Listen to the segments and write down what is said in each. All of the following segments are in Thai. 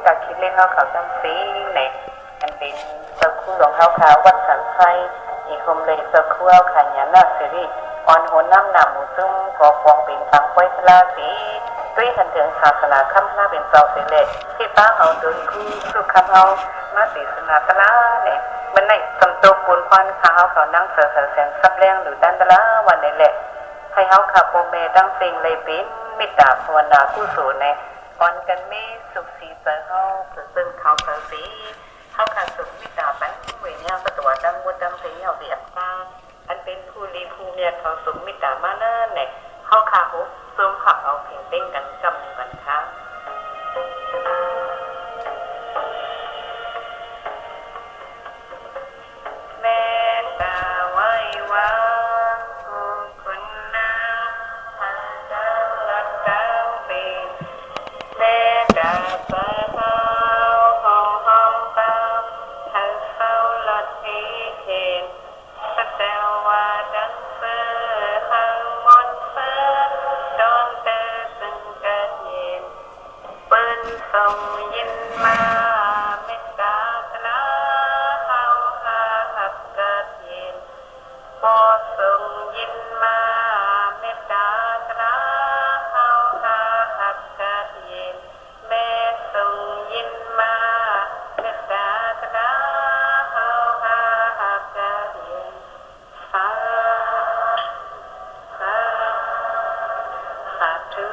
าคิดเล่นเขาเขาจังสีเนี่ยอันเป็นเซอร์คูหลวงเขาขาวัดสันไซอีกคมเลยเซอร์คูเอาขันยานาสิริออนโหน้ำหนาหมูจุ้มก่อฟองเป็นฟังไว้สลาสีด้วยทันถึงศาสนาคำหน้าเป็นเจ้าเสเลที่ป้าเอาโดนคู่สุขเอามาศาสนาตะลาเนี่ยมันในสมตกบุญควันขาเขานั่งเสือแสนซับแรงหรือดันตะลาวันนี้แหละให้เขาขับโปเมดังเซ็งเลยเป็นมิตรภาวนาผู้สูงในอ่อนกันเมสุขสีเจอเขาถือซึ่งเขาเผยสีเขาขาดสุขมิตรปันเวียนประตัวดังมุดดังเสียเอาเบียดตาอันเป็นผู้รีผู้เมียเขาสุขมิตรมาเนิ่นเนี่ยเขาขาหุบซุ่มขับเอาเพียงเต้งกันกำกันค่ะแม่ตาไว้ว่าคุณนาพาดาวลัดดาวเป็นแม่ตาเฝ้าห้องห้องเฝ้าเธอเฝ้าลัดอีเห็นสักแต่ว่าดังเสือหางมนเสือดอนเตอซึ่งกระเย็นปืนส่งยินมาเมตตาตลาเฮาหาหักกระเย็นพอส่งยินมาเมตตาตลาเฮาหาหักกระเย็นแม่ส่งยินมาเมตตาตลาเฮาหาหักกระเย็นสาธุ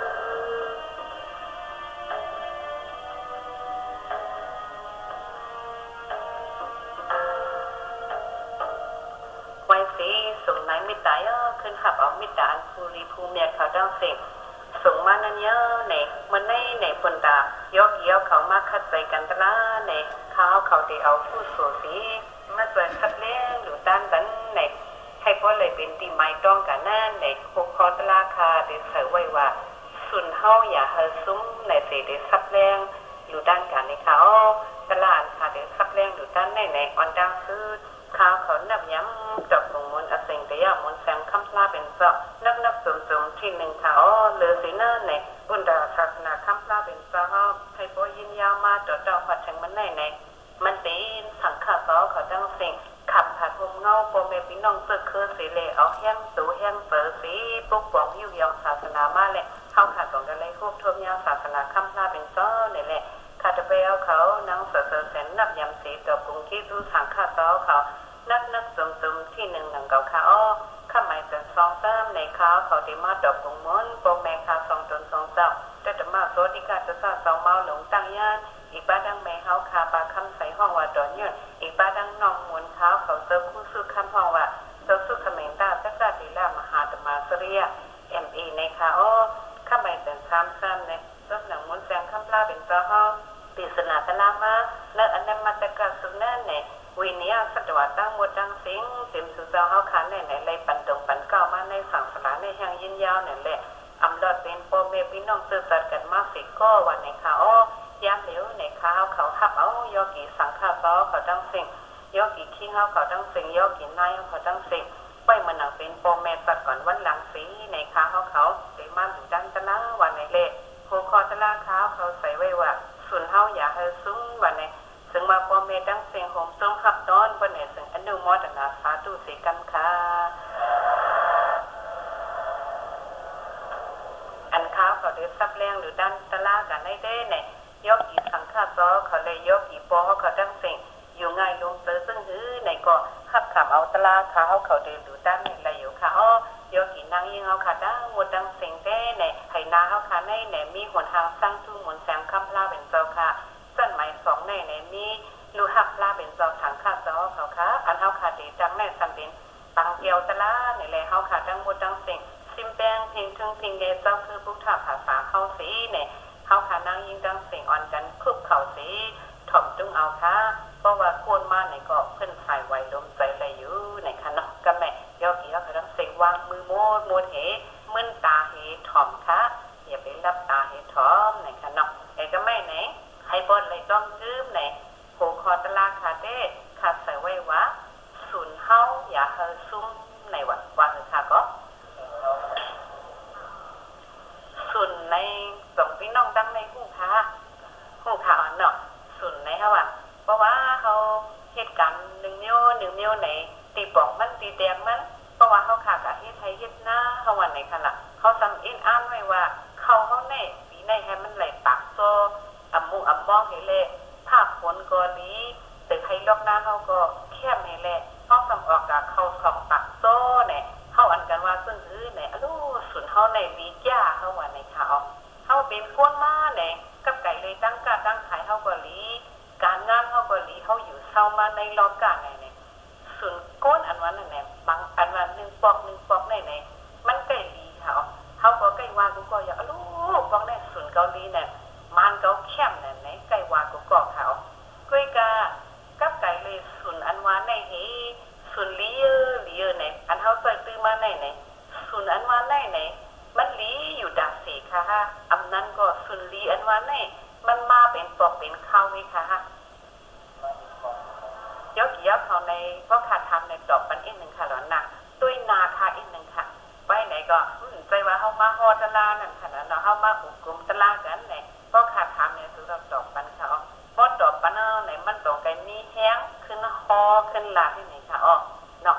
ไว้สีส่งไหนมิตรายขึ้นขับเอามิตรอันภูริภูเมียเขาดังเสียงส่งมานั่นเยอะในมันในปนดายกเยี่ยวเขามาคัดใจกันตะละในเขาได้เอาผู้สูสีมาเจอคัดเลี้ยงหรือด้านดันในให้พวกเลยเป็นตีไม้ต้องกันนั่นในพวกคอตลาคาได้เสไว้ว่าสุนเฮาอย่าเฮซุ้มในเสด็จซับแรงอยู่ด้านกันในเขาตลาดค่ะเดี๋ยวซับแรงอยู่ด้านในออนดังคือเขานับย้ำจับของมนอเซงแต่ยามนแสงคำพลาเป็นเจ้านับจุ่มที่หนึ่งเขาเลือสีเนินในบุญดาศาสนาคำพลาเป็นเจ้าให้พวกยินยาวมาต่อเจ้าผัดแทงมันในมันเป็นสังขารเขาดังเสียงขับผัดหุมเงาโปเมพี่น้องเจอคือสีเลเอาแห้งตูแห้งเปิดสีปุ๊กปองยิ้วยองศาสนามาแหละเข้าขาดของกันเลยควบทวมยาวศาสนาคำพลาเป็นเจ้าเนี่ยแหละขาดจะไปเอาเขานั่งเสือแสนนับยำสีกับกรุงที่ดูสังขารเขานักจุ่มที่หนึ่งหนังเก่าเขาข้าหมายแต่ซองซ้ำในเขาได้มาดอกกงม้วนโปรแมคาซองตนซองเจ้าแต่จะมาโซดิกาจะซาเสาเมาหลงตั้งย่านอีกบ้าดังแม่เขาคาปลาคำใส่ห้องว่าดอนยืนอีกบ้าดังนองมวนเขาเจอคู่สู้คำห้องว่าเจอสู้เขมรตาจักรดีลามหาธรรมาสเรียMA ในเขาข้าหมายแต่ซ้ำในต้นหนังมวนแสงคำปลาเป็นเจ้าห้องปริศนาตะลามาและอันนั้นมาจากการสุนันในวิญญาณสัตว์ตั้งหมดดังเสียงเต็มสุเจ้าเขาขันในเลยปันตรงปันเก้ามาในสั่งสลาในแห่งยินยาวเนี่ยแหละอำดอดเป็นโปเมพี่น้องสื่อสารกันมาสิก็วันในเขายามเหลวในเขาหับเอายอกีสังฆาซ้อเขาดังเสียงยอกีขี้เขาดังเสียงยอกีนายเขาดังเสียงไปมันหนังเป็นโปเมสัตว์ก่อนวันหลังสีในเขาได้มาถึงดันตะละวันในเละหัวคอตะละเขาใส่ไว้ว่าส่วนเฮาอย่าเฮซุ้งวันในซึ่งมาพอเมดังเสียงโหมส้มขับนอนบนเนี่ยซึ่งอนุโมทนาสาธุสิกันค่ะอันเขาได้ซับแรงหรือดันตะลากันได้เนี่ยยกอีสังฆาซ้อเขาเลยยกอีปอเขาดังเสียงอยู่ง่ายลงเจอซึ่งหื้อในก็ขับขำเอาตะลาเขาเดินหรือดันในอะไรอยู่ค่ะยกอีนางยิงเอาขาดังหมดดังเสียงได้เนี่ยไห้นาเขาขาในเนี่ยมีหนทางสร้างทุ่งหมุนแสงคำลาเป็นเจ้าค่ะสั้นหมายสองในมีลูหักลาเป็นเจ้าถังข้าเจ้าเขาค่ะอันเขาขาดีจังในสัมเป็นปังเกียวตะลาเนี่ยแหละเขาขาดังหมดดังเสียงซิมแปงเพียงถึงเพียงเดเจ้าคือพุทธภาษาเข้าสีเนี่ยเขาขานั่งยิงดังเสียงอ่อนกันคุบเข่าสีถ่อมจุ้งเอาค่ะเพราะว่าโคนมาในก็เพิ่นใส่ไว้ลมใจอะไรอยู่ในค่ะเนาะก็แม่ยอกี่เขาดังเสียงวางมือโมดเหมึนตาเหถ่อมค่ะอย่าไปรับตาเหถ่อมในค่ะเนาะไอ้ก็แม่ไหนให้บนเลยต้องจื้มไหนโผคอตะลาคาเด้ขาดใส่ไว้ว่าสุนเฮาอย่าเฮซุ้มในว่าค่ะก็สุนในสองพี่น้องดังในหูค่ะอ่อนเนาะ เหตุการณ์1 นิ้วไหนตีบอกมันตีแดงมันเพราะว่าเขาขาดกับเฮ็ดไทยเฮ็ดหน้าเขาวันไหนค่ะล่ะเขาซ้ำอินอ่านไว้ว่าเขาในปีในให้มันไหลปากโซอัมมุอัมมองให้เละภาพผลกอลีตึกให้ลอกหน้าเขาก็แคบให้เละเขาซ้ำออกกับเขาสองปากโซเนี่ยเขาอันกันว่าซึ่งเนี่ยอลูสุนเขาในวีจ้าเขาวันไหนค่ะเขาเป็นก้นมาเนี่ยกับไก่เลยตั้งกาตั้งขายเขาก็ลีการงานเขาก็ลีเขาอยู่เศร้ามาในรอบกาเนี่ยส่วนก้นอันวันนั่นแหละบางอันวัน1 ปอกไหนมันใกล้ลีเขาก็ใกล้ว่ากูก็อยากลูกปอกในส่วนเกาหลีเนี่ยมันเกาเข้มเนี่ยไหนใกล้ว่ากูก็เขากุ้ยกากับไก่เลยส่วนอันวันในเฮส่วนลีเนี่ยอันเขาใส่ตื้อมาไหนส่วนอันวันไหนมันลีอยู่ดักสีค่ะอำนั้นก็ส่วนลีอันวันไหนมันมาเป็นปอกเป็นข้าวไว้ค่ะเกี่ยวเขาในเพราะขาดทำในดอกปันอีกหนึ่งค่ะหรอนะด้วยนาคาอีกหนึ่งค่ะไปไหนก็ใจว่าเขามาฮอตลานั่นค่ะเนาะเขามาหุบกลุ่มตลากันไหนเพราะขาดทำเนี่ยคือดอกปันเขาเพราะดอกปันไหนมันตรงกันนี่แห้งขึ้นฮอขึ้นลาที่ไหนค่ะเนาะ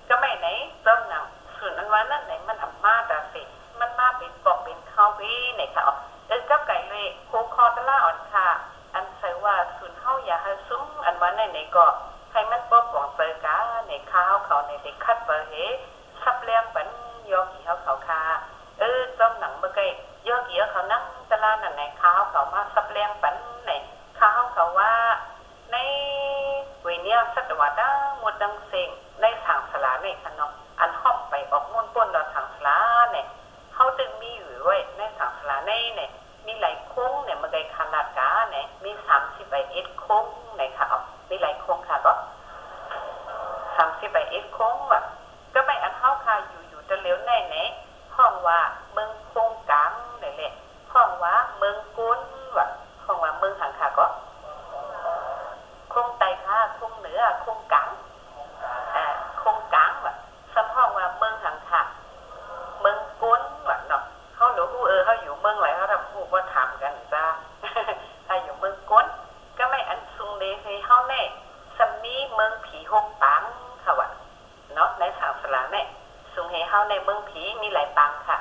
ก็ไม่ไหนต้นหนังส่วนอันว่านั่นไหนมันอับมาแต่สิมันมาเป็นปอกเป็นข้าวไว้ไหนค่ะกับไก่เลยโคคอตลาอ่อนค่ะอันใส่ว่าส่วนเฮาอย่าให้ซุ้มอันว่าไหนก็ให้มันป้องเปิดกาในข้าวเขาในเด็กคัดเปิดเฮซับแรงปันยอกี่เขาค่ะต้มหนังเมื่อไงยอกี่เขานั่งตลาดนั่นไหนข้าวเขามาซับแรงปันไหนข้าวเขาว่าในเวเนียสัตวรรษหมดดังเซ็งในทางสลาในขนมอันห้อมไปออกม้วนป้นเราทางสลาเนี่ยเขาจึงมีอยู่ไว้ในทางสลาในเนี่ยมีหลายโค้งเนี่ยเมื่อไงขนาดกาเนี่ยมี31โค้งไหนค่ะมีหลายโค้งค่ะก็31โค้งว่ะก็ไม่อันเข้าค่ะอยู่แต่เหลวไหนห้องว่าเมืองโค้งกลางนี่แหละห้องว่าเมืองกุ้นว่ะห้องว่าเมืองหางค่ะก็โค้งไตค่ะโค้งเหนือโค้งกลางโค้งกลางว่ะซ้ำห้องว่าเมืองหางค่ะเมืองกุ้นว่ะเนาะเขาหนูเขาอยู่เมืองไหนเขาทำพูดว่าถามกันจ้าถ้าอยู่เมืองกุ้นก็ไม่อันซุงเลยให้เขาแน่สมีเมืองผีหกปังค่ะว่ะเนาะในสาวสลาเนี่ยซุงให้เขาในเมืองผีมีหลายปังค่ะ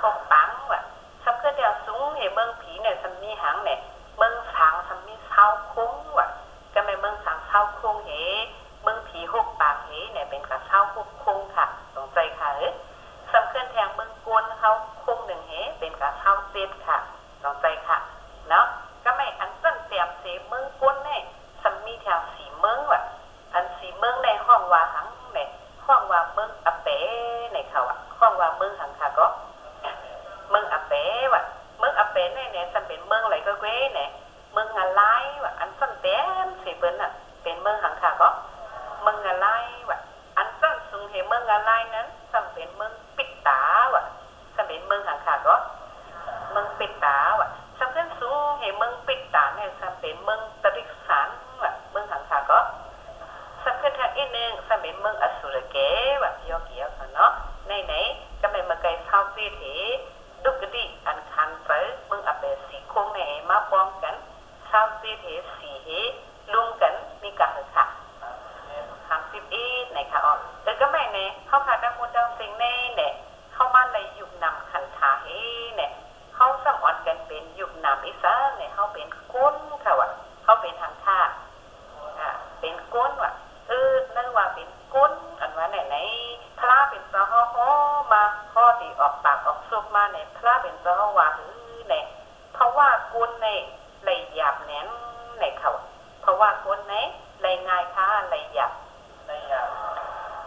หกปังว่ะสักเพื่อเดียวซุงให้เมืองผีเนี่ยสมีหางเนี่ยเมืองสางสมีเศร้าคุ้งว่ะก็ไม่เมืองสางเศร้าคุ้งเฮเมืองผีหกปังเฮเนี่ยเป็นกับเศร้าคุ้งค่ะสนใจค่ะสำคัญแทงเมืองกวนเขาคุ้งหนึ่งเฮเป็นกับเศร้าเจ็ดค่ะสนใจค่ะเนาะก็ไม่อันต้นเตียมเสเมืองกวนเนี่ยสมีแถวสีเมืองว่ะอันสีเมืองในห้องว่าหังเนี่ยห้องว่าเมืองอเป๋ในเขาอ่ะห้องว่าเมืองหังค่ะก็เมืองอเป๋ว่ะเมืองอเป๋เนี่ยจะเป็นเมืองอะไรก็เว้เนี่ยเมืองอะไรว่ะอันต้นเต็มสีเปิ้ลอ่ะเป็นเมืองหังค่ะก็เมืองอะไรว่ะอันต้นสูงเห็นเมืองอะไรนั้นจะเป็นเมืองปิดตาว่ะจะเป็นเมืองหังค่ะก็เมืองปิดตาว่ะสำคัญสูงเห็นเมืองปิดตาเนี่ยจะเป็นเมืองตริกสันว่ะเมืองหังค่ะก็สักเพื่อทางอีกนึงจะเป็นเมืองอสุรเกแบบยอเกี่ยวกันเนาะไหนก็ไม่มาไกลเท่าซีเถดุกดิอันคันเตอเมืองอเปสีคงไหนมาป้องกันเท่าซีเถสีเฮลุงกันมีกันหรือค่ะ31ไหนค่ะแต่ก็ไม่เนี่ยเขาขาดดังมูดังสิ่งแน่เนี่ยเข้ามาในยุคนำคันทาเฮเนี่ยเขาสมอนกันเป็นยุคนำอีสานเนี่ยเขาเป็นก้นค่ะว่ะเขาเป็นทางค่าเป็นก้นว่ะนั่นว่าเป็นก้นอันว่าไหนพระเป็นเจ้าห่อมาข้อดีออกปากออกซุบมาเนี่ยพระเป็นเจ้าว่าเนี่ยเพราะว่าก้นเนี่ยไหลหยาบแน่นในเขาเพราะว่าก้นเนี่ยไหลง่ายค่ะไหลหยาบ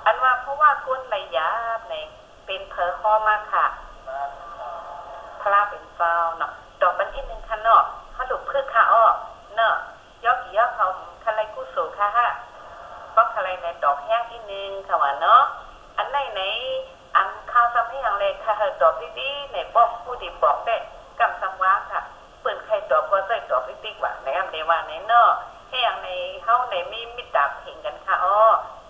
อันว่าเพราะว่าก้นไหลหยาบเนี่ยเป็นเพอห่อมาค่ะพระเป็นเจ้าเนาะดอกบันอีกนึงค่ะเนาะเขาดูพืชค่ะเนาะยอกกี่ยอกเขาคาไลกุโสค่ะเพราะอะไรในดอกแห้งอีกนึงค่ะว่าเนาะอันไหนอันข้าวซ้ำให้อย่างไรค่ะดอกดีๆในบอกผู้ดีบอกได้กำซ้ำว่าค่ะเปิดใครดอกก็ใส่ดอกดีกว่าในอันเดว่าในเนาะให้อย่างในเฮาในมีมิตรดาบเพ่งกันค่ะ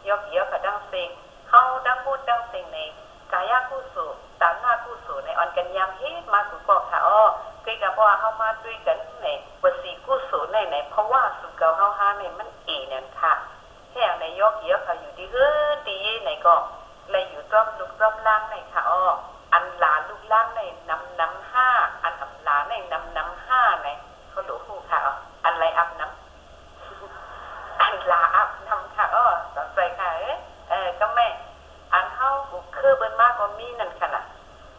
ยอกกี่ยอกค่ะดังเซ็งเฮาดังพูดดังเซ็งในกายกุโสตาหน้ากุโสในอ่อนกันยามเฮ็ดมากุกอกค่ะเก กับว่าเข้ามาด้วยกันในวสีกู้สูในในเพราะว่าสุเกาเฮาฮาในมันเนี่ยค่ะแห่งในยกเยอะค่ะอยู่ที่ดีในก็เลยอยู่รอบลุกรอบล่างในค่ะอ้ออันหลาลูกล่างในน้ำห้าอันอับหลาในน้ำห้าในเขาหลูหูค่ะอ้ออันไรอับน้ำอันหลาอับน้ำค่ะอ้อสนใจค่ะก็ไม่อันเข้าบุกคือเบิ้นมากกว่ามีนั่นค่ะน่ะ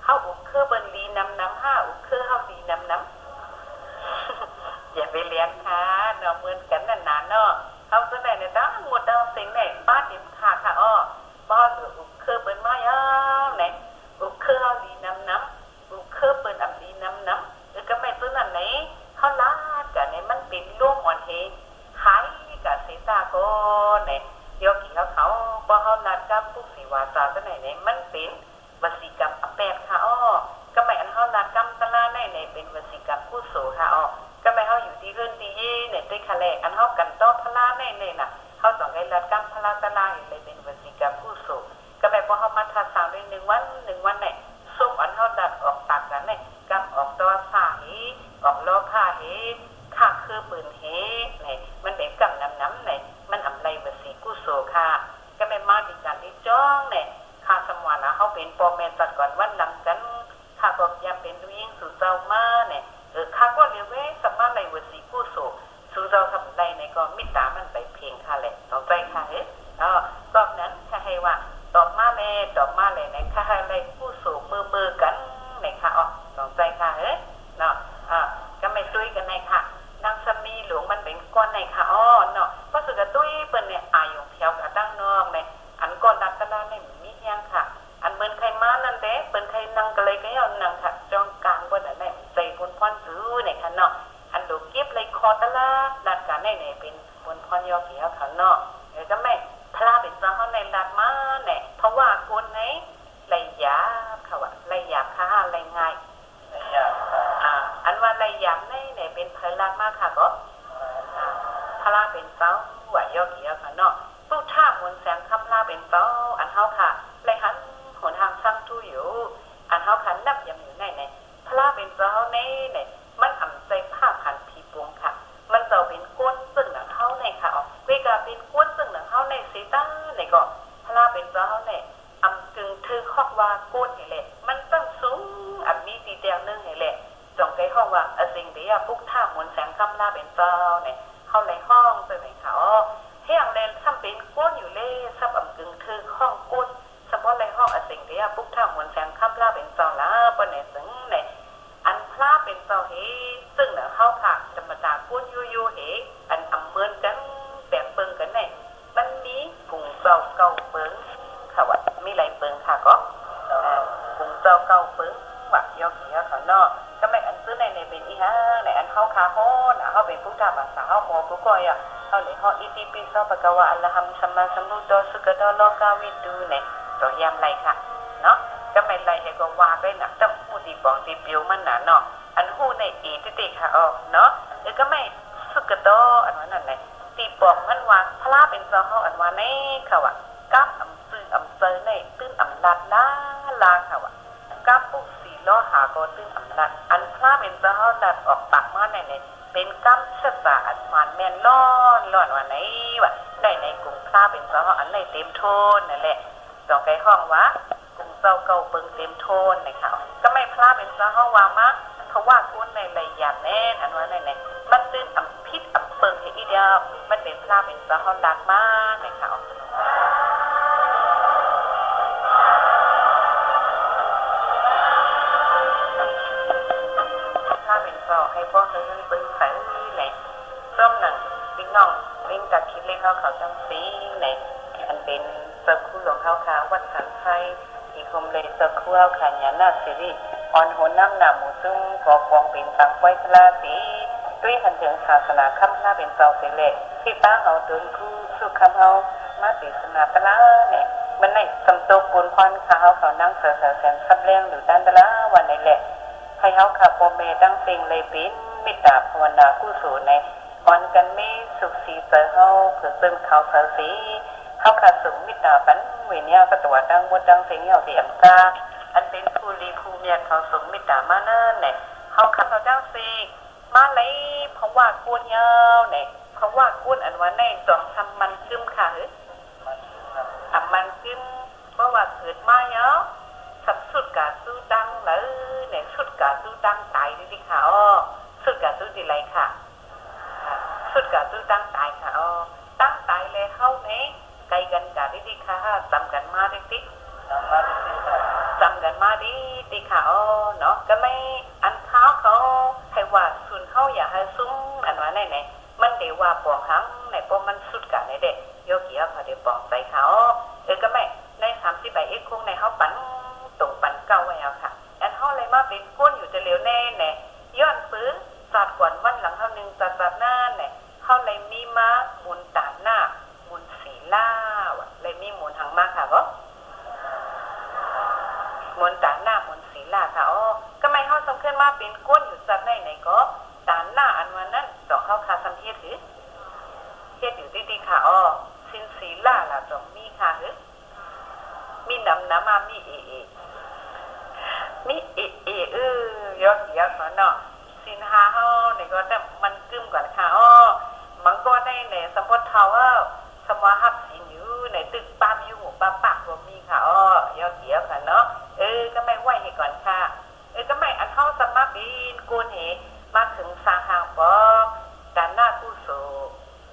เข้าบุกคือเบิ้นลีน้ำห้าอุกคือเข้าลีน้ำอย่าไปเลี้ยงค่ะเนาะเหมือนกันนั่นน่ะเนาะเอาตัวไหนเนี่ยตั้งหมดเอาสิ่งไหนบ้านดิมค่ะค่ะอ้อบ้านอุกคือเปิ้นมายังไหนอุกคือเอาดีน้ำอุกคือเปิ้นอับดีน้ำก็ไม่ตัวนั้นไหนเขาลาดกันเนี่ยมันเป็นร่วงอ่อนเฮหายกับเสตาโกไหนเดี๋ยวกี่เขาพอเขาลาดกับผู้สีวาจาตัวไหนเนี่ยมันเป็นวสีกรรมอแปดค่ะอ้อก็ไม่อันเขาลาดกรรมตะลาในเป็นวสีกรรมผู้โสค่ะอ้อก็ไม่เขาอยู่ที่เรื่องที่เนี่ยด้วยคะแนนอันเขากันต้อพลาในน่ะเขาต้องให้รัดกรรมพลาตะลาเลยเป็นวสีกรรมผู้โสก็ไม่พอเขามาทัดสาวด้วย1 วันเนี่ยส้มอันเขาดัดออกตักกันเนี่ยกำออกตัวสาเหออกล้อผ้าเหข้าคือปืนเหเนี่ยมันเป็นกำน้ำเนี่ยมันอำไรวสีกู้โสค่ะก็ไม่มาดีการที่จ้องเนี่ยข้าสมวนนะเขาเป็นปอแมนตัดก่อนวันหลังกันข้าบอกยามเป็นวิ่งสู่เจ้ามาเนี่ยข้าก็เรียกว่าสมาในวสีกู้โสสู่เจ้าทำไรในก็มิตามันไปเพียงค่ะแหละต้องใจค่ะรอบนั้นข้าให้ว่าดอกมาเลยในข้าให้ไรกู้โสมือกันในค่ะต้องใจค่ะเนาะก็ไม่ตุ้ยกันในค่ะนางสมีหลวงมันเป็นก้อนในค่ะเนาะเพราะสุดจะตุ้ยเปิ้นเนี่ยอายุเพียวกับตั้งนอกในอันก้อนดักกระดานเนี่ยมีแห้งค่ะอันเปิ้นใครมานั่นเด้เปิ้นใครนั่งก็เลยก็เอานั่งค่ะจองกลางบนอันไหนใจบนพรซื้อในค่ะเนาะอันดูเก็บเลยคอตะละดัดกันในเป็นบนพรยอเพียวค่ะเนาะก็ไม่พลาเป็นจ้าเขาในดัดมาเนี่ยเพราะว่าคนไหนไรยาค่ะว่าไรยาค่ะไรง่ายอันว่าไรยาในเป็นพลังมากค่ะก็พลาเป็นเจ้าว่ายอเพียวค่ะเนาะผู้ท่ามนแสงคำลาเป็นเจ้าอันเฮาค่ะไรหันหนทางสร้างทู่อยู่อันเฮาค่ะนับยำอยู่ในพลาเป็นเจ้าในมันทำใจภาพหันผีปวงค่ะมันจะเป็นก้นซึ่งหนังเฮาในค่ะเวลาเป็นก้นซึ่งหนังเฮาในสีตาในก็พลาเป็นเจ้าในอำกึ่งถือข้อว่าก้นนี่แหละมันตั้งสูงอันมีตีเดียวนึงนี่แหละจงใจห้องว่าสิ่งเดียวปุ๊กท่ามนแสงคำลาเป็นเจ้าเนี่ยเฮาในห้องซึ่งไหนค่ะเฮียงเลนซ้ำเป็นก้นอยู่เล่ซ้ำอำกึ่งถือห้องก้นเฉพาะในห้องสิ่งเดียวปุ๊กท่ามนแสงคำลาเป็นเจ้าละปนเนี่ยถึงเนี่ยอันพลาเป็นเจ้าเฮซึ่งเนาะเฮาค่ะธรรมดาก้นยู่เฮอันอำเมินกันแบบเปิงกันเนี่ยมันมีปุ่งเจ้าเก่าเปิงค่ะว่ามีไรเปิงค่ะก็ปุ่งเจ้าเก่าเปิงว่ายอเขียวเขาเนาะก็ไม่อันซื้อในเป็นอีห้าในอันเฮาคาโฮนะเฮาเป็นผู้ทำภาษาเฮาโมผู้ก้อยเฮาเลยเฮาอิติปิโสภะคะวะอะระหังสัมมาสัมพุทโธสุขโตโลกาวิทูเนี่ยตัวยามไรค่ะเนาะก็ไม่ไรให้ก็ว่าไปนะต้องผู้ที่บอกที่เปียวมันน่ะเนาะอันฮู้ในอีติค่ะเนาะก็ไม่สุขโตอันว่านั่นแหละที่บอกมันว่าพระเป็นเจ้าเฮาอันว่าในค่ะว่ากับอำซื่ออำเซอในตื้นอำลาดลาค่ะว่ากับผู้สีล้อหาก็ตื้นอำลาดอันพระเป็นเจ้าเฮาดัดออกปากมาในเป็นกำชะตาอันหมานแม่นร้อนว่าไหนว่าได้ในกลุ่มพระเป็นเจ้าเฮาอันในเต็มโทนนั่นแหละจองไกห้องว่ากลุ่มเจ้าเก่าเปิงเต็มโทนนะคะก็ไม่พระเป็นเจ้าเฮาว่ามาเพราะว่าคนในระยะแน่นอันว่าในมันตื้นอำพิษอำเปิงให้อีเดียวมันเป็นพระเป็นเจ้าเฮาดักมากนะคะพระเป็นเจ้าให้พ่อเฮือนเปิงใส่ไหนร่มหนังปิ้งน้องปิ้งจากคิดเล็กเขาจังสีไหนอันเป็นเจ้าคู่หลวงเขาค่ะวัดสันไทยอีกคมเลยเจ้าคู่เขาค่ะญาณาสิริอ่อนโหนน้ำหนาหมูซุ้มก่อฟองเป็นตังไว้พลาสีด้วยหันถึงศาสนาคำพระเป็นเจ้าสิเละที่ป้าเอาตุนคู่สุขคำเอามาติสนาตะละเนี่ยมันในสำโตปูนพรค่ะเขานั่งเสือแสนซับเลี้ยงหรือด้านตะละวันในแหละให้เขาค่ะโปเมตั้งเต็งเลยปิ้นมิตรภาวนากู้สูในอ่อนกันไม่สุขสีเจอเขาเผื่อซึ่งเขาเสือสีเขาขาดสูงมิตรปันเวียนยาก็ตัวดังมดดังเสียงเหยาเดียมกาอันเป็นผู้รีผู้เมียเขาสูงมิตรมานั่นเนี่ยเ เขาขับเขาเจ้าเซมาเลยเพราะว่ากูนเยอะเนี่ยเพราะว่ากูนอันว่าในสองทำมันกึมค่ะมันกึมเพราะว่าเกิดมาเยอะสับสุดกะสู้ดังเลยเนี่ยสุดกะสู้ดังตายดิค่ะสุดกะสู้ดีไรค่ะสุดกะสู้ดังตายค่ะตั้งตายเลยเข้าเนี่ยไกลกันกะดิค่ะจำกันมาดิจำกันมาดิค่ะเนาะก็ไม่อันเท้าเขาให้ว่าสุนเขาอย่าให้ซุ้มอันว่าไหนมันเดี๋ยวว่าปองหังในพวกมันสุดกะในเด็กโยกี้เขาเดี๋ยวปองใจเขาก็ไม่ใน30ใบคงในเขาปั่นตรงปั่นเก้าไว้เอาค่ะอันเขาเลยมาเป็นก้นอยู่จะเหลียวแน่เนี่ยย้อนปื้อจัดก่อนวันหลังเขาหนึ่งจัดหน้าเนี่ยเขาเลยมีมามุนตาหน้ามุนสีล่าเลยมีมุนหังมากค่ะมุนตาหน้ามุนสีล่าค่ะก็ไม่เขาสำคัญมาเป็นก้นอยู่จัดไหนก็ตาหน้าอันวันนั้นดอกเขาคาสัมเทศหรือเทศอยู่ดีๆค่ะสินสีล่าล่ะจงมีค่ะหรือมีน้ำมามีมียอดเนาะสินหาเฮาเนี่ยก็แต่มันกึ้มก่อนค่ะมันก็ได้ในสมมติเท่าว่าสมว่าฮับสินอยู่ในตึกปั๊มอยู่หัวปั๊มปากรวมมีค่ะยอดค่ะเนาะก็ไม่ไหวให้ก่อนค่ะก็ไม่อันเฮาสมาบินกูนเหมาถึงสาหางปอการหน้ากู้สู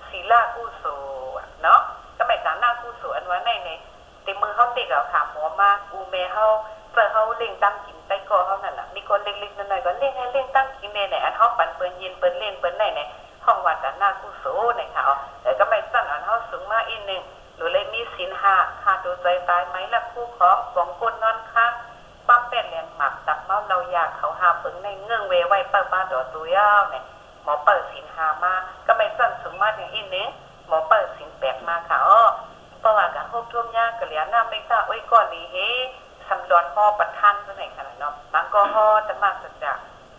ศีลากู้สูเนาะก็ไม่การหน้ากู้สูอันว่าในแต่มือเขาติดเอาขาหมอมาอูเมเขาเจอเขาเล่งตั้งกินใต้คอเขานั่นแหละมีคนเล็กๆน้อยๆก็เล่งให้เล่งตั้งกินในอันเขาปั่นเปิ้นเย็นเปิ้นเล่นเปิ้นในห้องวัดกันหน้ากู้โสในเขาแต่ก็ไม่สั้นอันเขาสูงมาอีกนึงหรือเลยมีศีลหาตัวใจตายไหมละคู่ของสองคนนอนค้างป้าเป็ดเรียนหมักตับเมาเราอยากเขาหาเปิ้งในเงื่องเวไว้เปิดบ้านดอกตัวยาวเนี่ยหมอเปิดศีลหามาก็ไม่สั้นสูงมาอย่างอีกนึงหมอเปิดศีลแปดมาค่ะเพราะว่ากับพวกท่วมยากกะเหลียน้ำไม่ทราบก่อนนี้สำรวจห่อประทันตัวไหนขนาดเนาะมันก็ห่อจะมากสัจจะ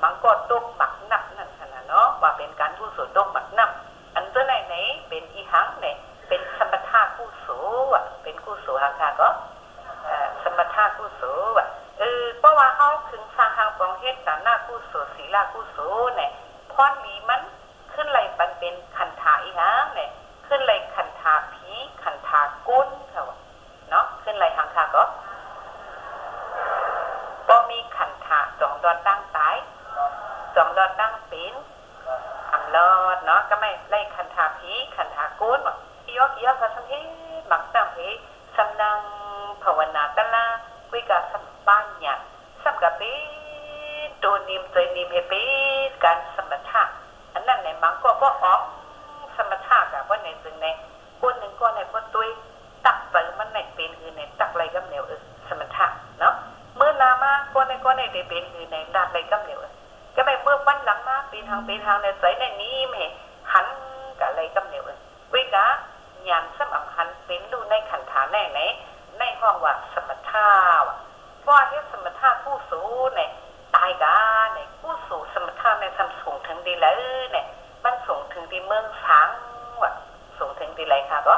มันก็ตกหมักนับนั่นขนาดเนาะว่าเป็นการผู้สูตกหมักนับอันตัวไหนเป็นอีหังเนี่ยเป็นสมถะผู้สูเป็นผู้สูหางค่ะก็สมถะผู้สูเพราะว่าเขาถึงสร้างหางปองเฮ็ดการหน้าผู้สูศีลาผู้สูเนี่ยพรมีมันขึ้นไหลปันเป็นขันธาอีหังเนี่ยขึ้นไหลขันธาผีขันธากุ้นค่ะเนาะขึ้นไหลหางค่ะก็มีขันธาสองดอดตั้งตายสองดอดตั้งเป็นอำลอดเนาะก็ไม่ไล่ขันธาผีขันธากุ้นยกพระสัมเพบักตั้งเพสำนังภาวนาตละคุยกับสัมปัญญาสัมกับเป็นตัวนิมใจนิมเฮเป็นการสมถะอันนั้นในมังก็ออกสมถะกับว่าในจึงในคนหนึ่งก็ในคนตุยตักเติมมันในเป็นคือในตักไรกับเหนียวสมถะเนาะเมื่อนามาก็ในได้เป็นคือในดักไรกับเหนียวก็ไปเมื่อวันหลังมาเป็นทางในใจในนี้ไม่หันกับไรกับเหนียววิกะยานสมหันเป็นดูในขันธาไหนในห้องว่าสมถะว่าเฮ็ดสมถะผู้สูเนี่ยตายกาเนี่ยผู้สูสมถะในสัมสูงถึงดีแล้วเนี่ยมันสูงถึงที่เมืองช้างว่ะสูงถึงที่ไรค่ะก็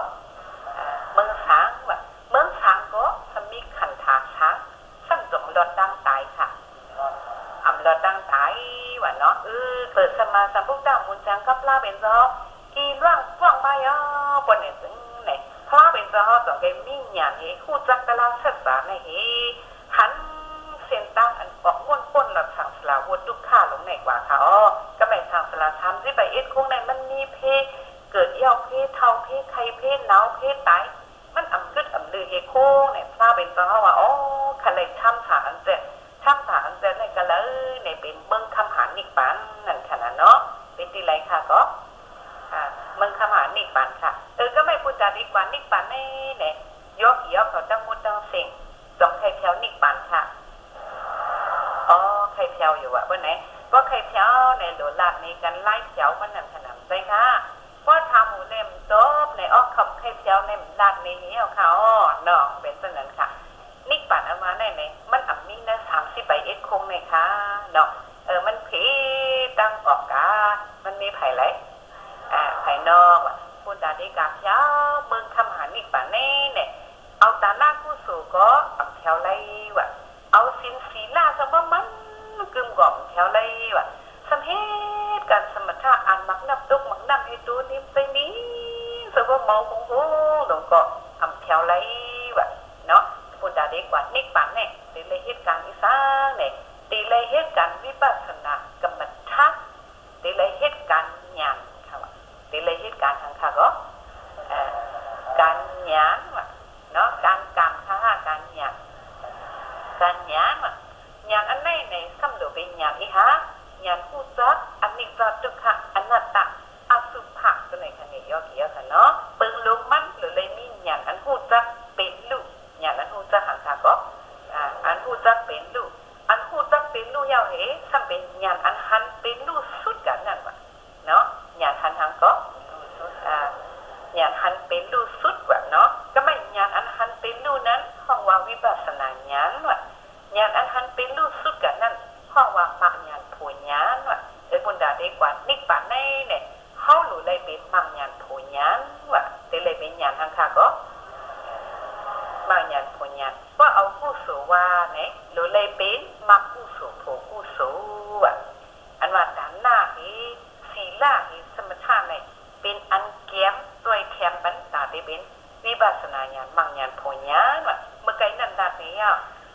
เมืองช้างว่ะเมืองช้างก็สมีขันธาช้างสั่งจงรอดดังตายค่ะอำรอดดังตายว่ะเนาะเปิดสมาสัมพุทธามุนจังกับลาเป็นซอกีร่างฟังมาย่อปนเนี่ยถึงไหนพระเป็นซอสองแกมิ่งหยาดเฮคู่จักตะลาศึกษาในเฮหันเส้นตั้งอันออกวนป้นหลับทางสลาวนทุกข้าลงในกว่าค่ะก็ไม่ทางสลาทำที่ไปคงในมันมีเพเกิดเย่าเพเท่าเพไข่เพหนาวเพตายมันอ่ำกึดอ่ำลือเฮโค้งเนี่ยพระเป็นซอว่าขเลยช่ำถาอันเจ็ดในกะเลยในเป็นเมืองคำหานิกปานนั่นขนาดเนาะเป็นที่ไรค่ะก็เมืองคำหานิกปานค่ะก็ไม่พูดจานิกปานเนี่ยยกเขาจังมุดจังเสียงจงไข่แถวนิกปานค่ะไข่แถวอยู่วันไหนก็ไข่แถวในโดดลาดนี้กันไล่แถวมันนั่นขนาดใจค่ะเพราะทำหมูเล่มโต๊ะในคำไข่แถวในลาดนี้เหี้ยวค่ะเนาะเป็นเช่นนั้นค่ะนิกปานเอามาได้ไหมมันอ่ำมีนะ30ใบคงเลยค่ะเนาะมันผีตั้งออกกามันมีไผ่ไรไผ่นอกพูดดาดีกับเช้าเมืองคำหานิกปานเนี่ยเอาตาหน้าผู้สูก็อ่ำแถวไรเอาสินศีลาสมบัติมันกึมกล่อมแถ แถวเลยว่ะสำเหตุการสมถะอันมักนับตุกมักนับให้ตัวนิ่มใจนี้สว่าเมาคงโหหลงก็อำแถวเลยว่ะเนาะปุณดาดีกว่านิกปันเนี่ยตีเลยเหตุการณ์อีสานเนี่ยตีเลยเหตุการณ์วิปัสสนากรรมฐานตีเลยเหตุการณ์ญาณค่ะว่าตีเลยเหตุการณ์ทางค่ะก็การญาณว่ะเนาะการค่ะการญาณว่ะญาณอันไหนในซ้ำโดเป็นญาณอีหาญาณผู้จักอนิจจทุกขะอนัตตะอสุภะตัวไหนคะเนี่ยย่อเกี่ยวค่ะเนาะปึงลงมันหรือเลยมีญาณอันผู้จักเป็นลูกญาณอันผู้จักหังค่ะก็อันผู้จักเป็นลูกอันผู้จักเป็นลูกยาวเหซ้ำเป็นญาณอันหันเป็นลูกสุดกันนั่นว่ะเนาะญาณหันหังก็ญาณหันเป็นลูกสุดว่ะเนาะก็ไม่ญาณอันหันเป็นลูกนั้นห้องว่าวิปัสสนาญาณว่ะญาณอันหันเป็นลูกสุดกันนั่นห้องว่ามักญาณผู้ญาณว่ะบุญดาดีกว่านิกปันในเนี่ยเขาหลุเลยเป็นมังญาณผู้ญาณว่ะแต่เลยเป็นญาณทางค่ะก็มังญาณผู้ญาณว่าเอาผู้สูว่าเนี่ยหลุเลยเป็นมักผู้สูผู้ผู้สูว่ะอันว่าด้านหน้าเฮศีลาเฮสมถะเนี่ยเป็นอันเกียมด้วยแถมบรรดาได้เป็นวิปัสสนาญาณมังญาณผู้ญาณว่ะเมื่อไกลนั่นดาเนี่ย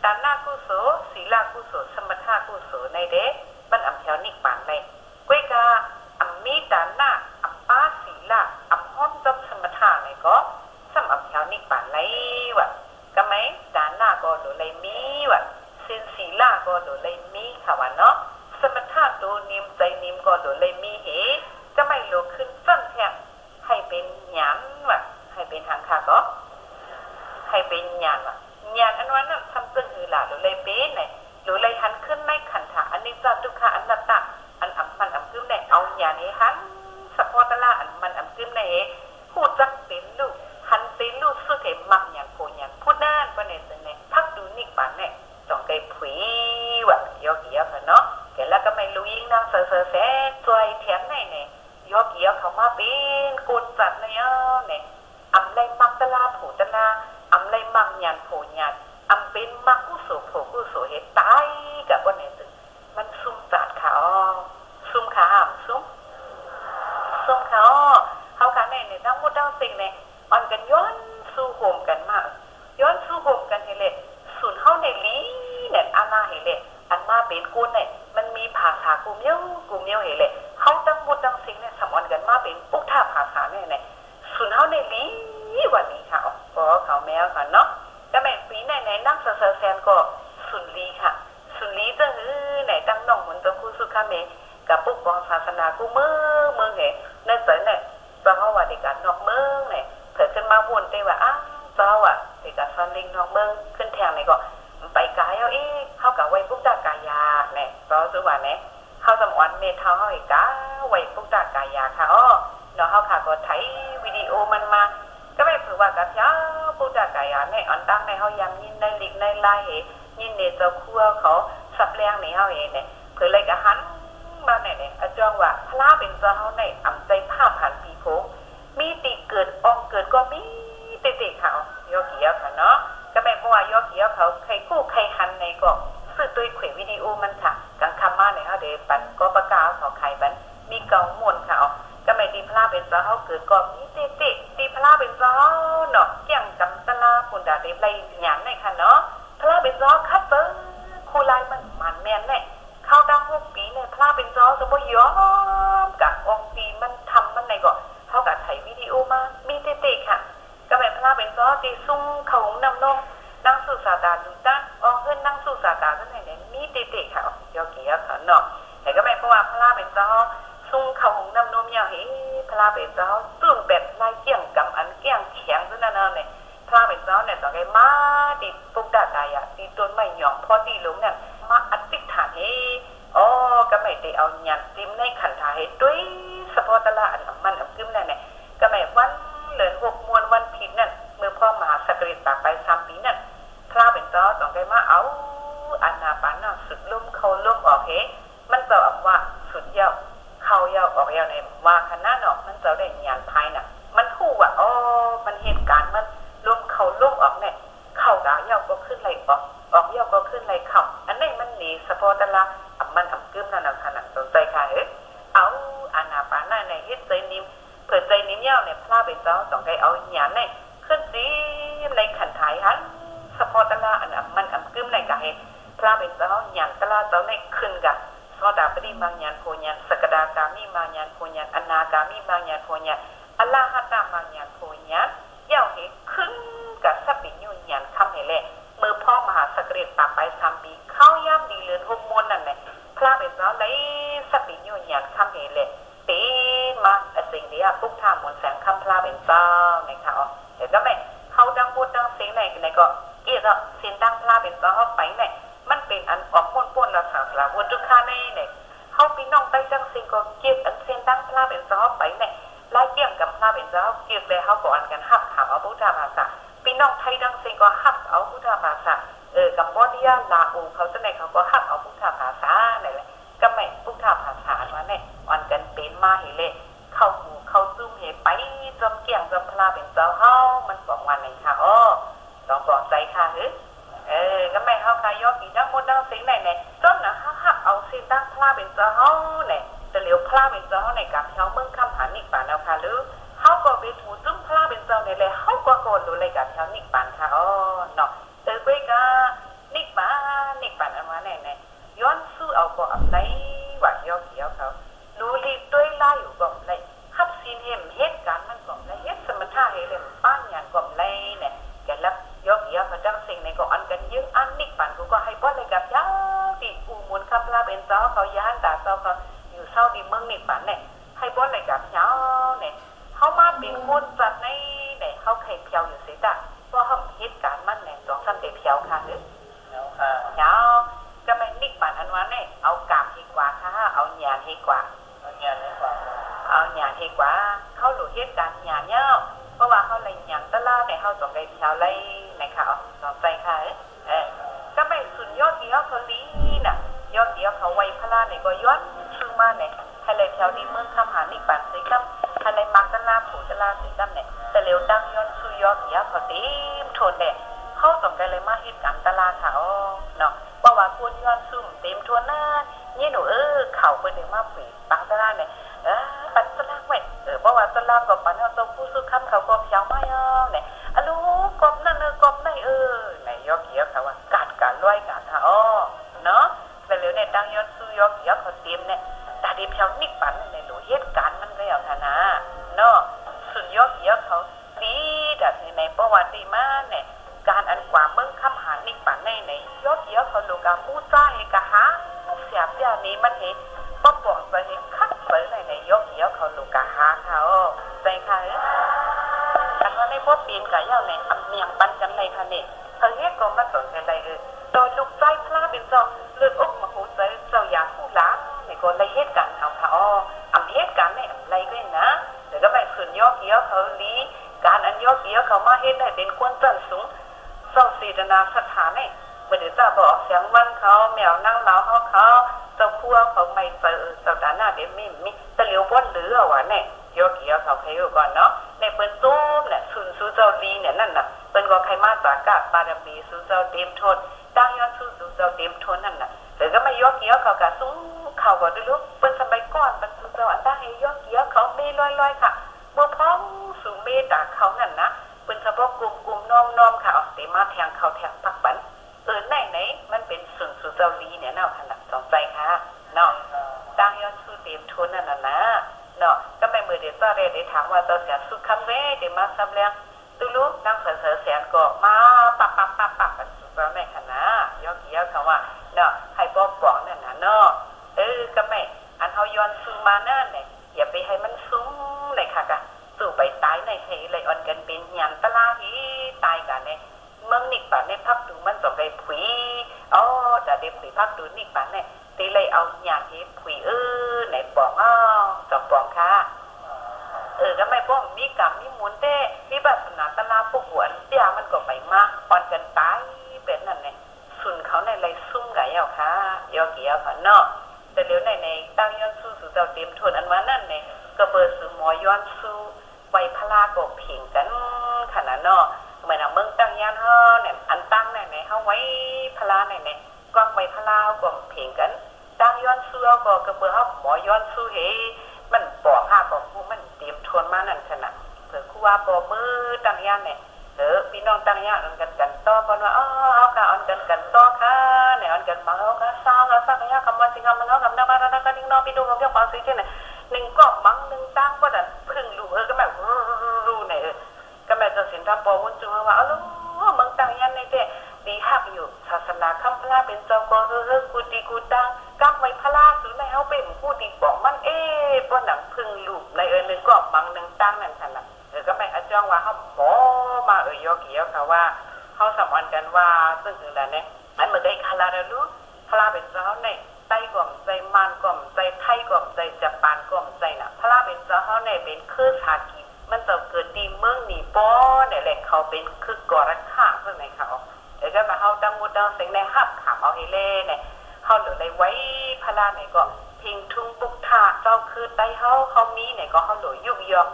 ด้านหน้ากุศลศีลากุศลสมถะกุศลในเด้มันอำแถวนิกปันเลยก้วยกาอำมีด้านหน้าอำป้าศีลาอำห้อมจบสมถะเลยก็ซ้ำอำแถวนิกปันเลยว่ะก็ไหมด้านหน้าก็โดนเลยมีว่ะสินศีลาก็โดนเลยมีค่ะว่าเนาะสมถะตัวนิ่มใจนิ่มก็โดนเลยมีเหก็ไม่โลขึ้นสั้นแท้ให้เป็นญาณว่ะให้เป็นทางค่ะก็ให้เป็นญาณว่ะญาณอันว่านั้นทำตึงหือหล่ะโดนเลยเป็นไหนโดนเลยหันขึ้นในขันธะอนิจจทุกขะอนัตตะอันมันกึ้มในเอาญาณนี้หันสะพอตละอันมันกึ้มในผู้จักเป็นลูกหันเป็นลูกสุดเห็นมักอย่างโพญาณพูดนั่นประเด็นตรงนี้พักดูนิกปันเนี่ยต้องไปผุยว่ะยอเกี่ยวค่ะเนาะแกแล้วก็ไม่รู้ยิ่งนั่งเซ่อแซ่จอยแถมในเนี่ยยอเกี่ยวเขามาเป็นกุญจัดเลยเนี่ยอำไรมักตละผูตละอำไรมักญาณโพญาณอำเป็นมักกุศลโผกุศลเฮ็ดตายกับประเด็นตรงมันซุ่มจัดค่ะซุ่มขาซุ่มเขาเขากันเนี่ยทั้งหมดทั้งสิ่งเนี่ยมันกันย้อนสู้โหมกันมากย้อนสู้โหมกันเฮเลยส่วนเขาในลีเนี่ยอาณาเฮเลยอันมาเป็นกูเนี่ยมันมีภาษากูเมียวเฮเลยเขาทั้งหมดทั้งสิ่งเนี่ยสมอนกันมาเป็นอุทาภาษาเนี่ยส่วนเขาในลีวันนี้ค่ะก็เขาแมวค่ะเนาะก็แม่ปีไหนนั่งเซอร์แซนก็สุนลีค่ะสุนลีจะหือไหนตั้งน้องเหมือนตัวคู่สุขะเมกับปกป้องศาสนากูเมืองเหในสายเนี่ยเจ้าว่าเด็กกันนอกเมืองเนี่ยเผื่อขึ้นมาวนได้ว่าอ้าวเจ้าอ่ะเด็กกันซันลิงนอกเมืองขึ้นแทงไหนก็ไปกายเอาเขากับไว้ปุกตากายาเนี่ยเจ้าสุวรรณเนี่ยเขาสมอนเมทัลเขาอีกาไว้ปุกตากายาค่ะเนาะเขาค่ะก็ไถวิดีโอมันมาก็ไม่ถือว่ากับเจ้าปุกตากายาเนี่ยอันตั้งในเขายำยินในลิกในไล่ยินเนี่ยเจ้าคั่วเขาสับแรงในเขาเนี่ยเผื่อเลยกับหันมาเนี่ยอาจารย์ว่าพระเป็นเจ้าเขาในอ่ำใจภาพผ่านปีโพมีติเกิดอองเกิดก็มีติเขายอเกี่ยวค่ะเนาะก็แม่เพราะว่ายอเกี่ยวเขาใครกู้ใครหันในก็ซื้อตัวเขววิดีโอมันค่ะกังคำมาในเขาเดปันก็ประกาศเขาใครบันมีเกาหมวนค่ะก็ไม่ตีพระเป็นเจ้าเขาเกิดก็มีตีพระเป็นเจ้าเนาะเกี่ยงกำตลาปุนดาเดไรหยางในค่ะเนาะพระเป็นเจ้าคัดเตอร์คูไลมันแม่นเนี่ยเข้าดัง6 ปีเนี่ยพระเป็นเจ้าสมบูรณ์ยอมกับองค์ปีมันทำมันในก็เท่ากับถ่ายวิดีโอมามีค่ะก็แบบพระเป็นเจ้าตีซุ่มเขานำนงนั่งสู่สาตาดูตั้งเพื่อนนั่งสู่สาตาท่านไหนเนี่ยมีค่ะยอเกี่ยวค่ะเนาะแต่ก็แบบเพราะว่าพระเป็นเจ้าซุ่มเขานำนมยาวพระเป็นเจ้าตื่นแบบไล่เกี่ยงกับอันเกี่ยงแข็งซะนั่นเนี่ยพระเป็นเจ้าเนี่ยต้องไงมาติดปุกดาตายตีต้นไม้หยองพอตีหลงเนี่ยมาอธิษฐานก็ไม่ได้เอาหยันจิ้มในขันธาให้ด้วยสปอตละอันมันกึ้มนั่นเนี่ยก็ไม่วันเหลือ6 มวนวันผิดนั่นเมื่อพ่อมหาสักริตปากไป3 ปีนั่นพระเป็นเจ้าต้องได้มาเอาอานาปานะสุดลุ่มเขาลุ่มออกมันจะบอกว่าสุดยาวเขายาวออกยาวในว่าขนาดเนาะมันจะได้หยันภายน่ะมันหู้ว่ามันเหตุการณ์มันลุ่มเขาลุ่มออกเนี่ยเขากะยาวก็ขึ้นไหลออกยาวก็ขึ้นไหลเข่าอันนี้มันหนีสปอตละ มันอำกึมนั่นน่ะขนาดสนใจค่ะเอาอานาปานาในเฮ็ดใจนิ่มเปิดใจนิ่มยาวเนี่ยพลาเป็นเจ้าต้องให้เอาหยานในขึ้นสิในขันถ่ายหันสปอร์ตละอันมันอำกึมในกะให้พลาเป็นเจ้าหยานตละเจ้าในขึ้นกะสอดาปฏิมังหยานโพหยานสกดากามิมังหยานโพหยานอนาคามิมังหยานโพหยานอลาหัตตามังหยานโพหยานยาวให้ขึ้นกะสับปิญญูหยานคำให้แลมือพ่อมหาสักเรตปาไป3ปีเข้าย่ำดีเลือนฮมมนนั่นแหละพระเป็นเจ้าเลยสับปิญญูหยานคำให้แลตีมาสิ่งนี้พุกทามนแสงคำพระเป็นเจ้านะคะอ๋อเห็นก็ไหมเขาดังบูดดังเสียงไหนก็เกี่ยวกับเสียงดังพระเป็นเจ้าเขาไปไหนมันเป็นอันออกม้วนๆละสาวสาววนทุกข้าในไหนเขาพี่น้องไปจังสิ่งก็เกี่ยวอันเสียงดังพระเป็นเจ้าไปไหนไล่เกี่ยงกับพระเป็นเจ้าเกี่ยวเลยเขาก่อนกันหักข่าวเอาพุทธภาษาพี่น้องไทยดังสิ่งก็หักเอาพุทธภาษากัมพูชาลาอูเขาจะไหนเขาก็หักเอาพุทธภาษาไหนแหละก็ไม่พุทธภาษาว่าเนี่ยวันกันเป็นมาเฮเล่เข้าหูเข้าซุ้มเฮไปจำเกี่ยงจำพลาเป็นเจ้าเฮามันสองวันไหนค่ะอ้อต้องปลอบใจค่ะก็ไม่เฮาค่ะยอกี่ดังหมดดังสิ่งไหนเนี่ยจนนะหักเอาสิ่งดังพลาเป็นเจ้าเฮาเนี่ยแต่เหลียวพลาเป็นเจ้าเฮาในกับเฮาเมืองคำหานิกปานเอาค่ะหรือเฮาก็เป็นหูซุ้มพลาเป็นเจ้าในเลยเฮาก็โกนดูเลยกับเฮานิกปานค่ะอ้อเนาะกุ้ยก็นิกปานอันว่าเนี่ยย้อนสู้เอาก็อับไหลว่ายอกี่ยอเขาดูรีบด้วยไล่อยู่ก่อนเลยขับซีนเห็มเหตุการณ์มันก่อนเลยเฮ็ดสมถะให้เล่มป้านอย่างก่อนเลยเนี่ยแกรับยอกี่ยอเขาจังสิ่งในก็อันกันยึงอันนิกปานกูก็ให้บ่เลยกับยาติอูมูลคับลาเป็นเจ้าเขาย่านตาเจ้าเขาอยู่เศร้าดีเมืองนิกปานเนี่ยให้บ่เลยกับยาเนี่ยเขามาเป็นคนจัดในเนี่ยเขาไข่เพียวอยู่สิจ้ะว่าเขาเหตุการณ์มันเนี่ย2-3เดือนเพียวค่ะยาวก็ไม่นิกปานอันว่าเนี่ยเอากาบให้กว่าค่ะเอาหยานให้กว่าเอาหยานให้กว่าเขาหลุดเหตุการณ์หยานเนาะเพราะว่าเขาเลยหยานตะล่าในเขาต้องได้เพียวเลยนะคะอ๋อสนใจค่ะก็ไม่สุดยอดเดียวเขาลีน่ะยอดเดียวเขาไว้พลาเนี่ยก็ย้อนชื่อมาเนี่ยให้เลยเพียวดีเมืองคำหานิกปานสิครับให้เลยมักตะล่าผูตะล่าสิครับเนี่ยแต่เร็วดังย้อนชื่อยอดเดียวเขาตีมทนเนี่ยเขาต้องได้เลยมาเหตุการณ์ตะล่าเขาเนาะเพราะว่าคนย้อนซุ่มเต็มทวนหน้านี่หนูเขาไปถึงมาปีปังตะล่าเนี่ยปัดตะล่างไว้เพราะว่าตะล่างกับปันเอาตัวผู้ซื้อคำเขาก็เพียวไม่เนี่ยอะลูกกบนั่นกบนั่นไหนยอกเกี้ยวเขาว่าการลอยการท่าเนาะแต่เร็วเนี่ยตั้งยอดซื้อยอกเกี้ยวเขาเต็มเนี่ยแต่ดีเพียวนิกปันในหนูเหตุการณ์มันก็เอาท่านะเนาะสุดยอดเกี้ยวเขาดีแต่ในประวัติมาเนี่ยการอันกว่าเมืองคำหานิกปันในยอดเกี้ยวเขาดูการมูจ้าเอกหาเสียบอย่างนี้มันเห็นป้อปองไปเห็นคัดเปิดในยกเกี้ยวเขาดูกะหาเขาใจค่ะแต่ว่าในพวกปีนกับยาวในอเมียงปันกันในค่ะเนี่ยเขาเฮ็ดก็มาสนใจได้โดยลูกใจพลาเป็นเจ้าเลือดอกมาหูใจเจ้าอยากคู่ล้าในคนไรเฮ็ดกันเอาค่ะอำเฮ็ดกันในอะไรก็นะเดี๋ยวก็ไปส่วนยกเกี้ยวเขาลีการอันยกเกี้ยวเขามาเฮ็ดได้เป็นควรจันสูงเศร้าสีดนาสถานเนี่ยเมื่อเดี๋ยวจะบอกเสียงวันเขาแมวนั่งเล้าเขาเจ้าพัวเขาไม่เจอเจ้าด้านหน้าเดี๋ยวมีตะเหลียวพ้นหรือเอาวะเนี่ยยกเกี้ยวเขาใครอยู่ก่อนเนาะในเปิ้นตู้เนี่ยสุนซูเจ้าลีเนี่ยนั่นน่ะเปิ้นก็ใครมาจากกะบารมีซูเจ้าเต็มทนตั้งย้อนซูเจ้าเต็มทนนั่นน่ะหรือก็ไม่ยกเกี้ยวเขากะสู้เขาก็ดูลูกเปิ้นสมัยก่อนมันซูเจ้าอันได้ยกเกี้ยวเขาไม่ลอยค่ะบ่พ้องสู่เมตตาเขานั่นนะเปิ้นเฉพาะกลุ่มน้อมค่ะเอาสิมาแทงเขาแทงปักปันไหนมันเป็นสุนซูเจ้าลีเนี่ยเนาะขนาดสนใจค่ะเนาะตั้งย้อนสู้เต็มทนนั่นน่ะนะเนาะก็ไม่มือเดี๋ยวจะได้ถามว่าจะเสียสุดคำเว้เดี๋ยวมาซ้ำแล้วตุลุนั่งเสือแสนก็มาปักกันสุดแล้วแม่ขนาดยกเกี้ยวเขาว่าเนาะให้บอกนั่นนะเนาะก็ไม่อันเขาย้อนสู้มานั่นเนี่ยอย่าไปให้มันซุ้งเลยค่ะกะสู่ไปตายในเทเลยอ่อนกันเป็นหยันตะลาฮีตายกันเนี่ยเมืองนิกป่านในพักดูมันต้องไปผุยจะเด็บผุยพักดูนิกป่านเนี่ยตีเลยเอาหยันเฮผุยไหนบอกจอกปองค่ะก็ไม่ป้องมีกรรมมีมูลเต้มีบาสนาตะลาพวกหัวเสียมันก็ไปมากอ่อนกันตายเป็นนั่นเนี่ยสุนเขาในไรซุ่มไก่เอาค่ะยอกี่เอาค่ะเนาะแต่เดี๋ยวในตั้งย้อนสู้สู่เจ้าเต็มทนอันว่านั่นเนี่ยก็เปิดสู่หมอย้อนสู้ไวพลาก็เพ่งกันขนาดเนาะเหมือนเมืองตั้งยานเนี่ยอันตั้งไหนเขาไว้พลาไหนก็ไว้พลาก็เพ่งกันตั้งย้อน สู้เอาก็กระเบื้อเขาหมอย้อนสู้เฮมันบอกห้าบอกกูมันเตรียมทวนมานั่นขนาดเผื่อกูว่าบ่มือตั้งย่านเนี่ยพี่น้องตั้งย่านกันต่อเพราะว่าเอากะอ่อนกันต่อค่ะเนี่ยอ่อนกันมาเอากะสร้างสักย่าคำว่าสิงคำมันเอาคำนั้นมาแล้วก็ดิ้งน้องพี่ดูของเจ้าของซื้อที่ไหนหนึ่งก็มังหนึ่งตั้งก็ดันพึ่งรู้ก็แบบรู้เนี่ยก็แม่จะสินทำปอวุ่นจุงว่าเอาลูกมึงตั้งยันในเจ้ดีหักอยู่ศาสนาคำพระเป็นเจ้าก็กูดีกูตั้งกักไว้พระสุในเขาเป็นผู้ดีบอกมันป้อนหนังพึ่งลูกในหนึ่งก็มังหนึ่งตั้งนั่นขนาดก็แม่อาจารย์ว่าเขาหมอมายอกี่เขาว่าเขาสมานกันว่าซึ่งคืออะไรเนี่ยอันเมื่อได้คาราเดลูพระเป็นเจ้าในไต้กล่อมใจมันกล่อมใจไทยกล่อมใจญี่ปุ่นกล่อมใจน่ะพระเป็นเจ้าเขาในเป็นคือชากิมันจะเกิดดีเมืองหนีป้อเนี่ยแหละเขาเป็นคือกอรักข้าเพื่อไหมเขาก็มาเขาตั้งมุดตั้งเสียงในหับขามเอาให้เล่เนี่ยเขาเหลือในไว้พระเนี่ยก็พิงทุ่งบุกถาเจ้าคือไต้เขามีเนี่ยก็เขาเหลือยุบยอก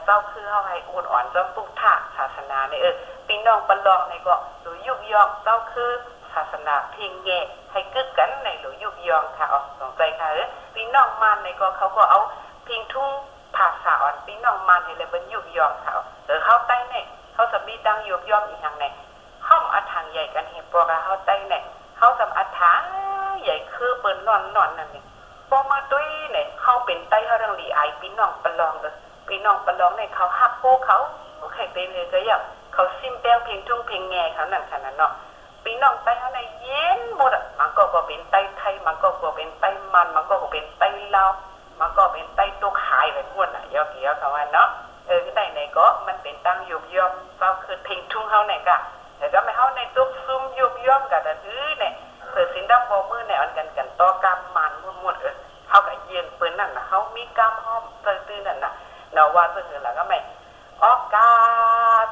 เจ้าคือเขาให้อุ่นอ่อนเจ้าบุกถาศาสนาเนี่ยพี่น้องปลองเนี่ยก็เหลือยุบยอกเจ้าคือศาสนาเพียงแง่ให้กึกกันในเหลือยุบยองค่ะสนใจค่ะพี่น้องมันเนี่ยก็เขาก็เอาพิงทุ่งภาษาอ่อนพี่น้องมันให้เลยเป็นยุบยองเขาเขาใต้เนี่ยเขาจะมีดังยุบยองอีกอย่างเนี่ยห้องอัฐางใหญ่กันเห็นปอกเขาใต้เนี่ยเขาสำอัฐางใหญ่คือเปิ้นนอนนั่นนี่ปอมาด้วยเนี่ยเขาเป็นใต้เขาเรื่องลีไอพี่น้องปลองเลยพี่น้องปลองเนี่ยเขาหักโป้เขาใครเป็นเลยก็อย่างเขาซิมแป้งเพียงทุ่งเพียงแง่เขานั่นขนาดเนาะพี่น้องใต้เขาในเย็นหมดอ่ะมันก็เป็นใต้ไทยมันก็เป็นใต้มันก็เป็นใต้ลาวมันก็เป็นใต้ตุกหายไปหมดอ่ะยอเกี่ยวเขาว่าเนาะที่ไหนก็มันเป็นตั้งยุบย่อมก็คือเพียงทุ่งเขาเนี่ยก็แต่ก็ไม่เขาในตุกซุ่มยุบย่อมกันเนี่ยเปิดสินดับโบมือเนี่ยอันกันต่อกำมันหมดเขาก็เย็นปืนนั่นนะเขามีกำห้อมตื่นนั่นน่ะเนาะว่าซึ่งอะไรก็ไม่ออกา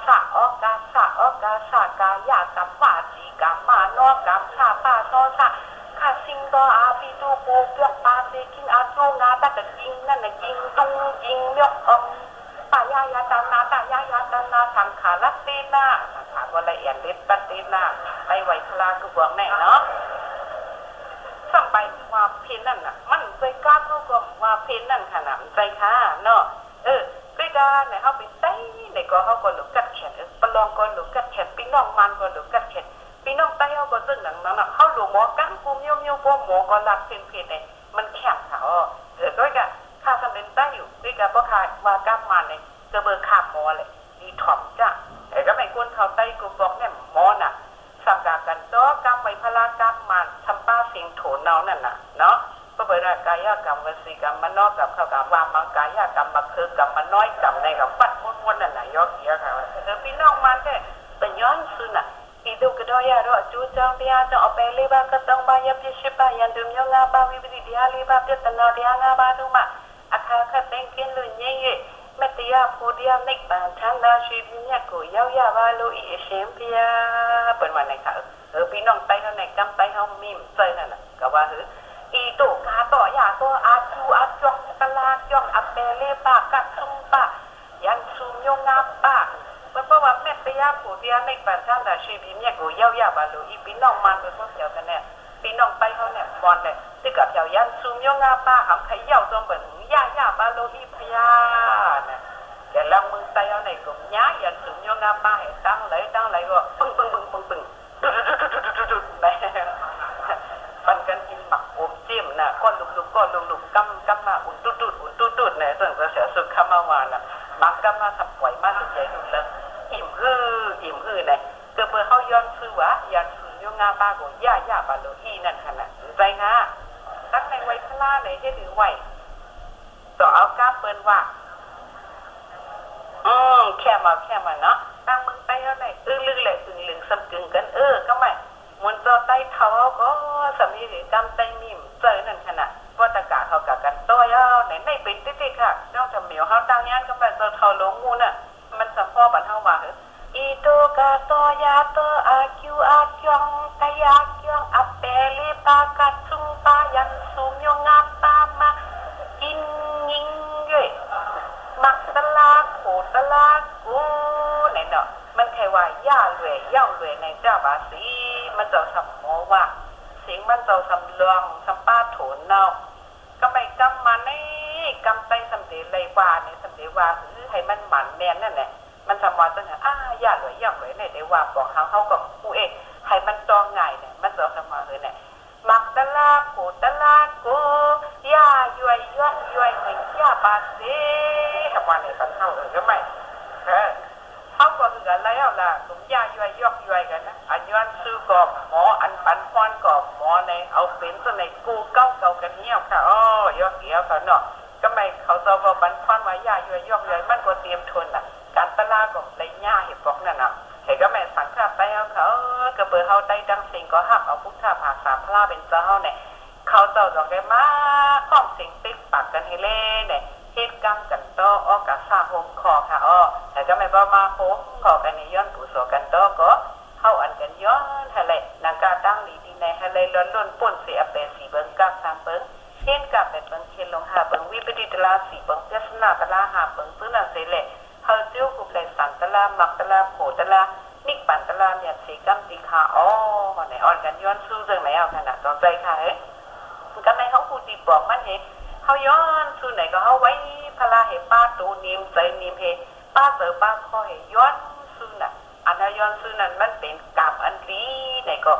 สะกายากรรมวาจีกรรมมานอกกรรมชาป้าโซชาข้าสิงโตอาปีโตโกเปียกปาเซกินอาโจงาตะกะจิงนั่นน่ะจิงตุงจิงเลือกปายายาตานาสังขารัตเตนาสังขารวละเอียดเล็ดตัดเตนาไปไหวพลาคือบอกแน่เนาะสัมไปว่าเพนนั่นน่ะมันใจกล้าเขาก็ว่าเพนนั่นขนาดใจค่ะเนาะก็ได้เนี่ยเขาไปไต้เนี่ยก็เขาก็หลุดกัดแขนปลองก็หลุดกัดแขนพี่น้องมันก็หลุดกัดแขนพี่น้องไต้เขาก็ซึ่งหนังนั้นเขาหลุดหมอกั้งกุมโยก็หมอก็รักเพนเนี่ยมันแข็งเขาก็จะข้าสำเร็จได้อยู่ด้วยกันเพราะขาว่าก้ามมันเนี่ยจะเบอร์ขาหมอเลยดีถ่อมจ้ะก็ไม่ควรเขาไต้กูบอกเนี่ยหมอน่ะสังกัดกันต่อกรรมไว้พลากรรมมันทำป้าเสียงโถนเอานั่นน่ะเนาะก็เปิดกายกรรมวสีกรรมมันนอกกับเขากับว่ามังกายกรรมมาคือกรรมมันน้อยกรรมในกับฟัดม้วนนั่นน่ะยอดเยอะค่ะพี่น้องมันแค่เป็นย้อนซึน่ะอีดูกระโดยารอจูจังเปียจังเอาไปเลยบ้าก็ต้องบายพิชิตบายันดุมยงาบาวิบดิเดียเลยบ้าเจตนาเดียงาบาดุมาอาคาคัดเต็งกินลุยเย่เมตยาพูดยานิกบานทันดาชีวิญญากูยาวยาบาลูอีเชมเปียเป็นวันไหนค่ะพี่น้องไต้เขาในกำไต้เขามีมใจนั่นแหละก็ว่าอีโตกาต่อยาตัวอาจูอาจองตลาจองอัปเปเลปากัดซุมปะยันซุมโยงาปะเพราะว่าเมตยาพูดยานิกบานทันดาชีวิญญากูยาวยาบาลูอีพี่น้องมันเป็นพวกเดียวกันเนี่ยพี่น้องไต้เขาเนี่ยบอลเนี่ยที่กับเจ้ายันซุมโยงาปะเขาขย่าตัวเหมือนยาบาลูอีพยาเนี่ยแต่ละมึงไต้เขาในกลุ่มย้ายยันซุมโยงาปะให้ตั้งไหลก็ปึ้งแม่ปันกันกินหมักอมจิ้มน่ะก้อนลุกกำมาอุ่นตุดเนี่ยส่วนกระแสสุดข้ามาวาน่ะมักกำมาสับปล่อยมากสุดใจดูเลยอิ่มฮือเนี่ยเกิดเมื่อเขาย้อนซื้อวะยันซื้อโยงาป้าก็ย่าบาโลอีนั่นขนาดใจนะตั้งในไว้พลาในที่ถือไว้ต่อเอาก้าเปิ้นว่าแค่มาเนาะตั้งมึงไปเท่าไหร่ลึกเลยลึงสำกึงกันก็ไม่มันจะไต้เท้าก็สามีหรือกำไต้นิ่มเจอนั่นขนาดว่าตะกาเขากับกันตัวในเป็นติ๊กค่ะนอกจากเหมียวเขาตั้งยันก็ไปเจอเท้าหลงงูน่ะมันสัมพ่อบันเท่าว่าอีโตกาโตยาโตอาคิวอาจองกายาจองอัปเปลีปากัดซุงปายันซุมโยงาปามากินยิงเย่มักตะลาโขตะลากูเนี่ยเนาะมันแค่ว่าย่าเย่าในเจ้าบาสีมันจะสับหมอว่าเซ สิงมันเจ้าสำรองสำป้าโถนเนาะก็ไม่กำมันนี่กำใจสำเร็จเลยว่าเนี่ยสำเร็จว่าให้มันหมันแมนนั่นแหละมันสมอจังอย่าหลวยย่องหลวยเนี่ยได้ว่าบอกเขากับผู้เอกให้มันตองง่ายเนี่ยมันจะสมอเลยเนี่ยมักตะลาผูตะลาโกย่าย่อยย่อยย่อยให้ย่าบาเซ่กับวันนี้กันเท่าก็ไม่เขาก็เหลือแล้วล่ะสมย่าย่อยย่อยย่อยกันนะอันย้อนซื้อกอบหมออันปันพรกอบหมอในเอาเป็นตัวในกูเก้ากันเหี้ยวค่ะย่อเหี้ยวเขาเนาะก็ไม่เขาจะบอกปันพรมาย่าย่อยย่อยมันก็เตรียมทนน่ะการตลาดก็เลยย่าเห็นบอกนั่นน่ะเห็นก็แม่สังฆาไปเอาเขาก็เปิดเขาได้ดังสิ่งก็หักเอาพุทธาภาษาพระเป็นเจ้าเนี่ยเขาเจ้าดอกได้มาข้อมสิ่งติ๊กปากกันให้เล่เนี่ยเหตุกรรมกันต่อออกกับซาโฮมคอค่ะแต่ก็ไม่บอกมาโฮมคอกันในย้อนผู้โสกันต่อก็เข้าอันกันย้อนทะเลนังกาตั้งหลีดีในทะเลล้นป่นเสียเป็นสีเบิ้งกับสามเบิ้งเช่นกับเป็นเบิ้งเคนลงหาเบิ้งวิปดิตลาสีเบิ้งเจสนาตลาหาเบิ้งตื้อนันเสเลเขาเจ้ากุบเลยสันตลามักตลาโผตลานิกปันตลาเนี่ยสีกัมตีขาไหนอ่อนกันย้อนสู้เรื่องไหนเอาขนาดตอนใจค่ะก็ในเขาพูดดีบอกมันเห็นเขาย้อนสู้ไหนก็เขาไว้พลาเหป้าตูนิมใจนิมเฮป้าเสือป้าคอยย้อนสู้น่ะอันนั้นย้อนสู้นั้นมันเป็นกรรมอันดีไหนก็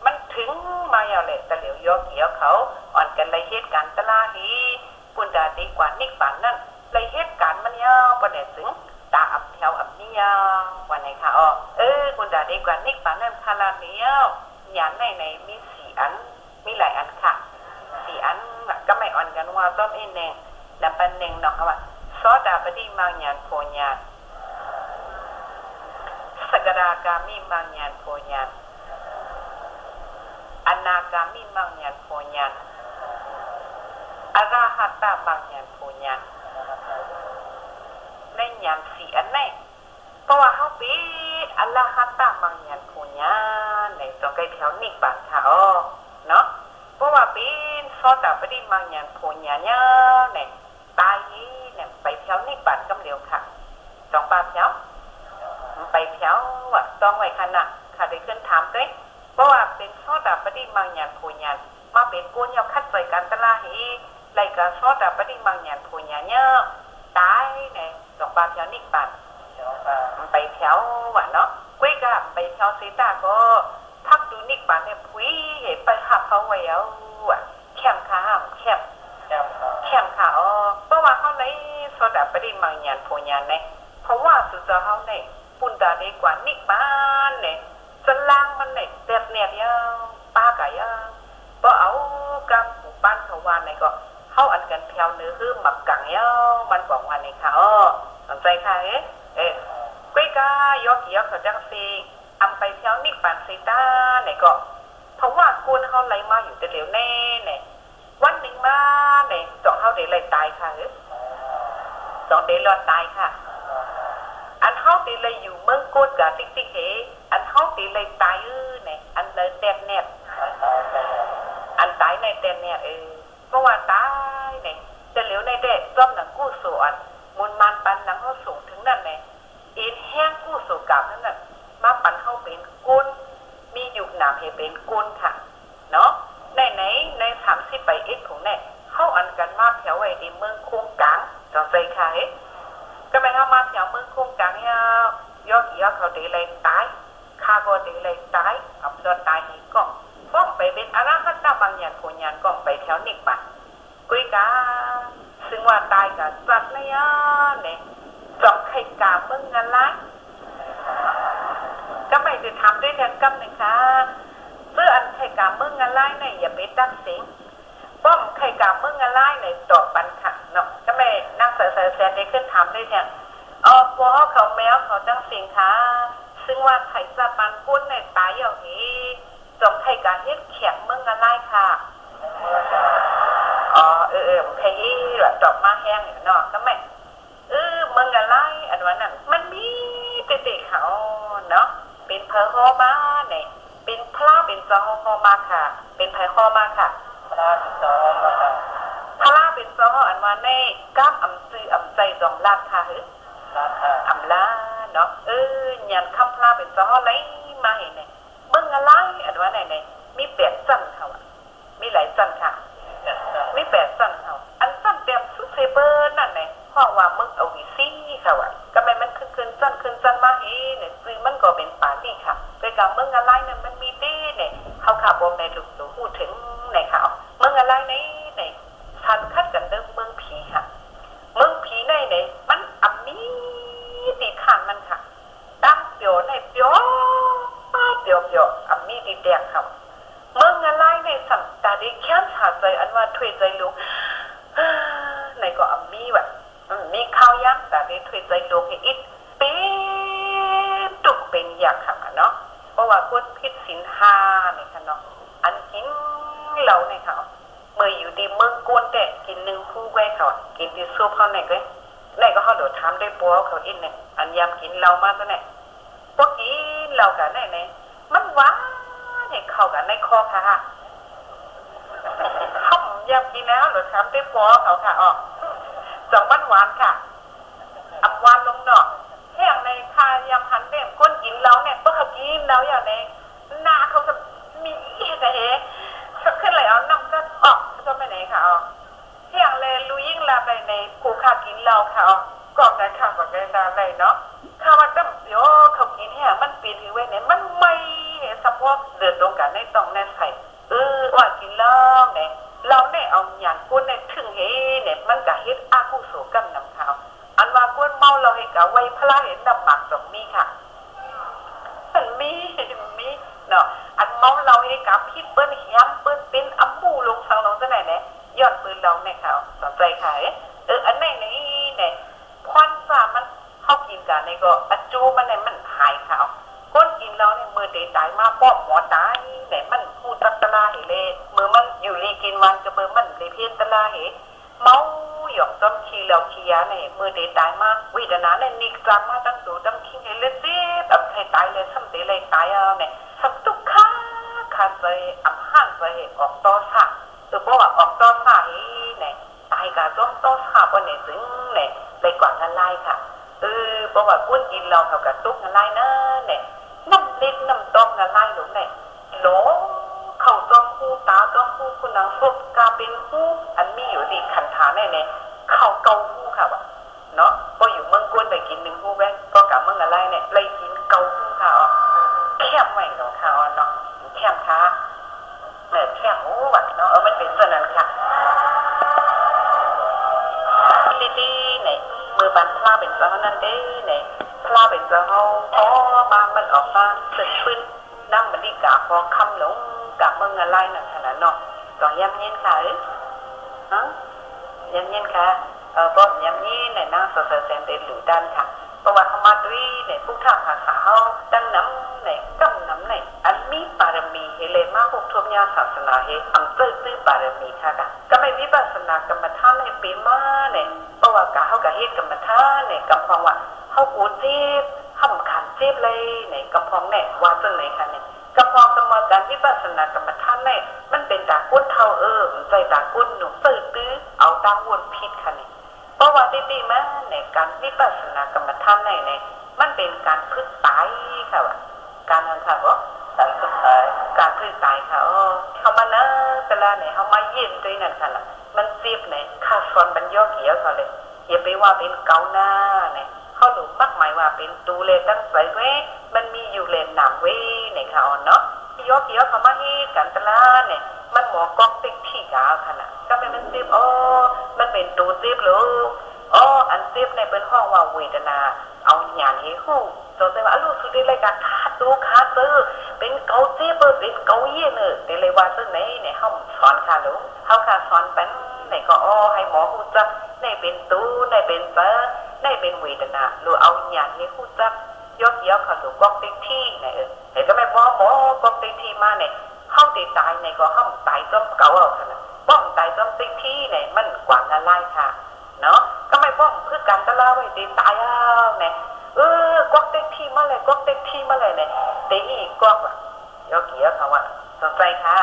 มันถึงมาอย่างเลยแต่เหลียวยอเกี่ยวเขาอ่อนกันเลยเหตุการณ์ตลาฮีปุ่นดาดีกว่านิกปันนั่นเลยเหตุการณ์มันยาวประเด็นถึงตาอับแถวอับนี่ยาววันไหนค่ะปุ่นดาดีกว่านิกปันนั่นพลาเนี้ยหยานในมีสี่อันมีหลายอันค่ะสี่อันก็ไม่อ่อนกันว่าต้มเองเองแต่เป็นเองเนาะว่าซอดาปฏิมังญาณโพญาณสกดากามิมังญาณโพญาณอนาคามิมังญาณโพญาณอราหัตตามังญาณโพญาณในญาณสี่อันไหนเพราะว่าเขาเป็นอราหัตตามังญาณโพญาณในตรงใกล้แถวนิกบาทค่ะเนาะเพราะว่าเป็นซอดาปฏิมังญาณโพญาณเนี่ยตายเนี่ยไปแถวนิกบาทกำเดียวค่ะสองบาทแถวไปแถวว่าต้องไว้ขนาดค่ะได้ขึ้นถามด้วยเพราะว่าเป็นซอดาปฏิมังญาณโพญาณมาเป็นกุญยาคัดใส่กันตลาหีไรก็ซอดาปฏิมังญาณโพญาณตายเนี่ยสองบาทแถวนิกบาทไปแถวว่าเนาะกุ้ยก็ไปแถวเซตาก็พักดูนิกบาทเนี่ยพุ้ยเห็นไปหับเขาไว้แล้วแคมข้าวแคมข้าวเพราะว่าเขาเลยโซดาปฏิมังญาณโพญาณเนี่ยเพราะว่าสุดจะเขาเนี่ยปุ่นตาดีกว่านิกบ้านเนี่ยจะล่างมันเนี่ยเด็ดเนี่ยยังป้ากะยังเพราะเอากำปูบ้านเขาวานเนี่ยก็เข้าอันกันแถวเนื้อคือหมักกังยังมันบอกวันนี้ค่ะสนใจค่ะกุ้ยกายอกี่ยอเขาจังซีอำไปแถวนิกบ้านซีต้าเนี่ยก็เพราะว่ากูนเขาไหลมาอยู่แต่เดี๋ยวแน่เนี่ยวันหนึ่งมาเนี่ยสองเขาเดี๋ยวเลยตายค่ะสองเดี๋ยวรอดตายค่ะอันเขาตีเลยอยู่เมืองกูดกับติ๊กติ๊กอันเขาตีเลยตายเนี่ยอันเลยแดดเนี่ยอันตายในแดดเนี่ยเพราะว่าตายเนี่ยจะเหลียวในแดดร่มหนังกู้ส่วนมูลมันปันหนังเขาสูงถึงนั่นเนี่ยอินแห้งกู้ส่กับนั่นน่ะมาปันเขาเป็นกุนมีอยู่หนามให้เป็นกุนค่ะเนาะใน30ไปของเนี่ยเข้าอันกันมาแถวไอ้ในเมืองคุ้งกลางจอมใจค่ะก็ไม่เข้ามาแถวเมืองคุ้งกลางเนี่ยยอดเยอะเขาตีเลยตายคาก็ตีเลยตายอับโดนตายอีกก็ฟ้องไปเป็นอราหัตตาบางอย่างโคญานก็ไปแถวนิกปะกุยกาซึ่งว่าตายกับสัตว์เนี่ยจองไข่กาเมืองงานไรก็ไม่ได้ทำด้วยแทนกำหนึ่งค่ะเพื่ออันไข่กาเมืองงานไรเนี่ยอย่าไปตั้งสิงป้อมไข่กาเมืองงานไรเนี่ยตอบปันค่ะเนาะก็ไม่นั่งเสือได้ขึ้นทำด้วยแทนพวกเขาแมวเขาจังสิงค่ะซึ่งว่าไข่สะปันกุ้นเนี่ยตายอย่างนี้จงไข่การเฮ็ดแข็งเมืองงานไรค่ะไข่แบบดอกมาแห้งเนาะก็ไม่เมืองงานไรอันวันนั้นมันมีเตะเขาเนาะเป็นเพอฮอมาเนี่ยเป็นพระเป็นจอฮอมาค่ะเป็นไผ่ฮอมาค่ะพระเป็นจอฮอมาค่ะพระเป็นจอฮออันวันนี้ก้ามอ่ำซื้ออ่ำใจจองลาดค่ะอ่ำลาเนาะยันคำพระเป็นจอฮอไรมาเห็นเนี่ยเมืองอะไรอันวันไหนเนี่ยมีเป็ดจันเขา หลายสั้นค่ะมี8สั้นเอาอันสั้นเต็มสุดเซเบอร์นั่นไงเพราะว่ามึงเอาวิซี่ค่ะว่ะก็ไม่มันขึ้นสั้นมาเฮ้เนี่ยซื้อมันก็เป็นป่านี่ค่ะโดยการมึงอะไรเนี่ยมันมีดีเนี่ยเขาขับรถในลูกตัวพูดถึงในข่าวมึงอะไรในทันคัดกันเดิมเมืองผีค่ะเมืองผีในมันอับมีติดขันมันค่ะตั้งเปียวในเปียวอับมีติดแดงค่ะเมืองอะไรในสัมตาได้แค้นขาดใจอันว่าถุยใจลูกในก็อับมีแบบมีข้าวย่างแต่ได้ถุยใจลูกให้อิดเป็นตุกเป็นอยากค่ะเนาะเพราะว่าคนพิษสินห้าเนี่ยค่ะเนาะอันกินเหล้าเนี่ยค่ะเมื่ออยู่ดีเมืองกวนแต่กินหนึ่งคู่ไว้เขากินที่ซุปเขาไหนก็เขาโดดทำได้ปัวเขาอินเนี่ยอันยำกินเหล้ามาซะเนี่ยพวกกินเหล้ากันไหนมันหวานเนี่ยเข้ากันในคอค่ะห้องยำกินแล้วโดดทำได้ปัวเขาค่ะอ๋อจังมันหวานค่ะอับหวานลงเนาะแห้งในคายำหันเด่มก้นกินเหล้าเนี่ยเพื่อเขากินแล้วอย่างนี้หน้าเขาจะมีแต่สักขึ้นเลยเอาน้ำก็ออกก็ไม่ไหนค่ะอ๋อเที่ยงเลยรู้ยิ่งลาไปในกูขากินเราค่ะอ๋อกองนั้นค่ะกองนั้นอะไรเนาะข้าวมันตั้มเดี๋ยวเขากินเนี่ยมันปีนถือไว้เนี่ยมันไม่สะโพกเดือดตรงกันในตองในใส่ว่ากินเหล้าเนี่ยเราเนี่ยเอาอย่างกูเนี่ยถึงเฮเนี่ยมันกะเฮ็ดอากุโสกำนำข้าวอันว่ากูเมาเราให้กะไว้พระเห็นดับปากตรงมีค่ะมันมีเนาะอันเมาเราให้กับพี่เปิ้นย้ำเปิ้นเป็นอัมบูลงทางลงซะไหนเนี่ยย้อนปืนเราเนี่ยค่ะสนใจค่ะอันไหนเนี่ยควันฟ้ามันเข้ากินกันเนี่ยก็อัจจูมันเนี่ยมันหายค่ะก้นกินเราเนี่ยมือเตะตายมาป้อมหมอตายเนี่ยมันพูดตักตะลาเหเลยมือมันอยู่รีกินวันกับมือมันเลยเพี้ยนตะลาเหเมาหยอกต้มขี้เหล่าขี้ยาเนี่ยมือเตะตายมาวิดานาเนี่ยนิกจำมาตั้งสูตั้งขี้ให้เล็ดเสียแบบให้ตายเลยซ้ำเตะเลยตายเอาเนี่ยสักตุกข้าขาดใจอับห่างใจออกต่อสะเพราะว่าออกต่อสะเนี่ยตายกับต้มต่อสะบนเนี่ยถึงเนี่ยไปกว่ากันไล่ค่ะเพราะว่ากุ้นกินเราเท่ากับตุ๊กกันไล่นะเนี่ยน้ำลิ้นน้ำต้มกันไล่หลงเนี่ยโหลเข่าต้มหูตาต้มหูคุณนางฟบกาเป็นหูอันมีอยู่ดีขันฐานเนี่ยเข่าเกาหูค่ะวะเนาะพออยู่เมืองกุ้นไปกินหนึ่งหูแว่ก็กับเมืองอะไรเนี่ยเลยกินเกาหูค่ะอ๋อแคบใหม่เนาะค่ะอ๋อเนาะแคบค่ะแคบหูวะเนาะมันเป็นส่วนนั้นค่ะดีๆเนี่ยมือบันพลาเป็นเจ้านั่นเด้เนี่ยพลาเป็นเจ้ามามันออกมาสึกฟื้นนั่งมันดีกะพอคำหลงกะเมืองอะไรนั่นขนาดเนาะตอนย้ำเย็นค่ะย้ำเย็นค่ะบ่ย้ำเย็นเนี่ยนั่งสดๆแสนเด่นหรือดันค่ะเพราะว่าเขามาด้วยเนี่ยผู้ท่าภาษาเขาดังน้ำเนี่ยกำน้ำเนี่ยอันมีบารมีเฮเลมาหกทวมยาศาสนาเฮอังเตื้อบารมีค่ะก็ไม่วิปัสสนากรรมฐานในปีมาเนี่ยเพราะว่ากะเขากะเฮ็ดกรรมฐานเนี่ยกำพองว่าเขากูจีบห้ำขันจีบเลยเนี่ยกำพองเนี่ยว่าจังไหนค่ะเนี่ยกำพองสมการวิปัสสนากรรมฐานเนี่ยมันเป็นตากุ้นเท่าใจตากุ้นหนุ่มตื้อเอาตาวนพิษค่ะเนี่ยเพราะว่าดีๆมาเนี่ยการวิปัสสนากรรมฐานเนี่ยมันเป็นการพึ่งตายค่ะว่าการนั้นค่ะว่าการพึ่งตายค่ะเขามานะแต่ละเนี่ยเขามาเย็นด้วยนั่นค่ะล่ะมันเสียบเนี่ยข้าซอนบัญญัติเกี่ยวเขาเลยอย่าไปว่าเป็นเกาหน้าเนี่ยเขาหลุมมากหมายว่าเป็นตูเลตั้งใส่เว้มันมีอยู่เลนหนามเว้เนี่ยค่ะเนาะยกเกี่ยวเขามาให้กันแต่ละเนี่ยมันหมอกอกติ๊กที่กาค่ะน่ะก็เป็นมันเสียบมันเป็นตูเสียบหรืออันเสียบในเป็นห้องว่าเวทนาเอาหยานให้หูตัวเสียว่าลูกสุดที่รายการคาดูคาตื้อเป็นเกาเสียบเป็นเกาเยี่ยนเดี๋ยวเลยว่าซึ่งในห้องสอนค่ะลูกเขาค่ะสอนเป็นในก็ให้หมอหูจักในเป็นตูในเป็นเจอในเป็นเวทนาหรือเอาหยานให้หูจักยกเยี่ยวเขาดูกอกติ๊กที่เนี่ยแต่ก็ไม่พอหมอกอกติ๊กที่มาเนี่ยห้องตีตายเนี่ยก็ห้องตายจมเก่าเอาค่ะนะป้อมตายจมติ๊กที่เนี่ยมันกว่าอะไรค่ะเนาะก็ไม่ป้อมเพื่อการตะลาไว้ตีตายเอาเนี่ยกอกติ๊กที่มาเลยกอกติ๊กที่มาเลยเนี่ยตีอีกกอกอ่ะยกเยี่ยวเขาว่าสนใจค่ะ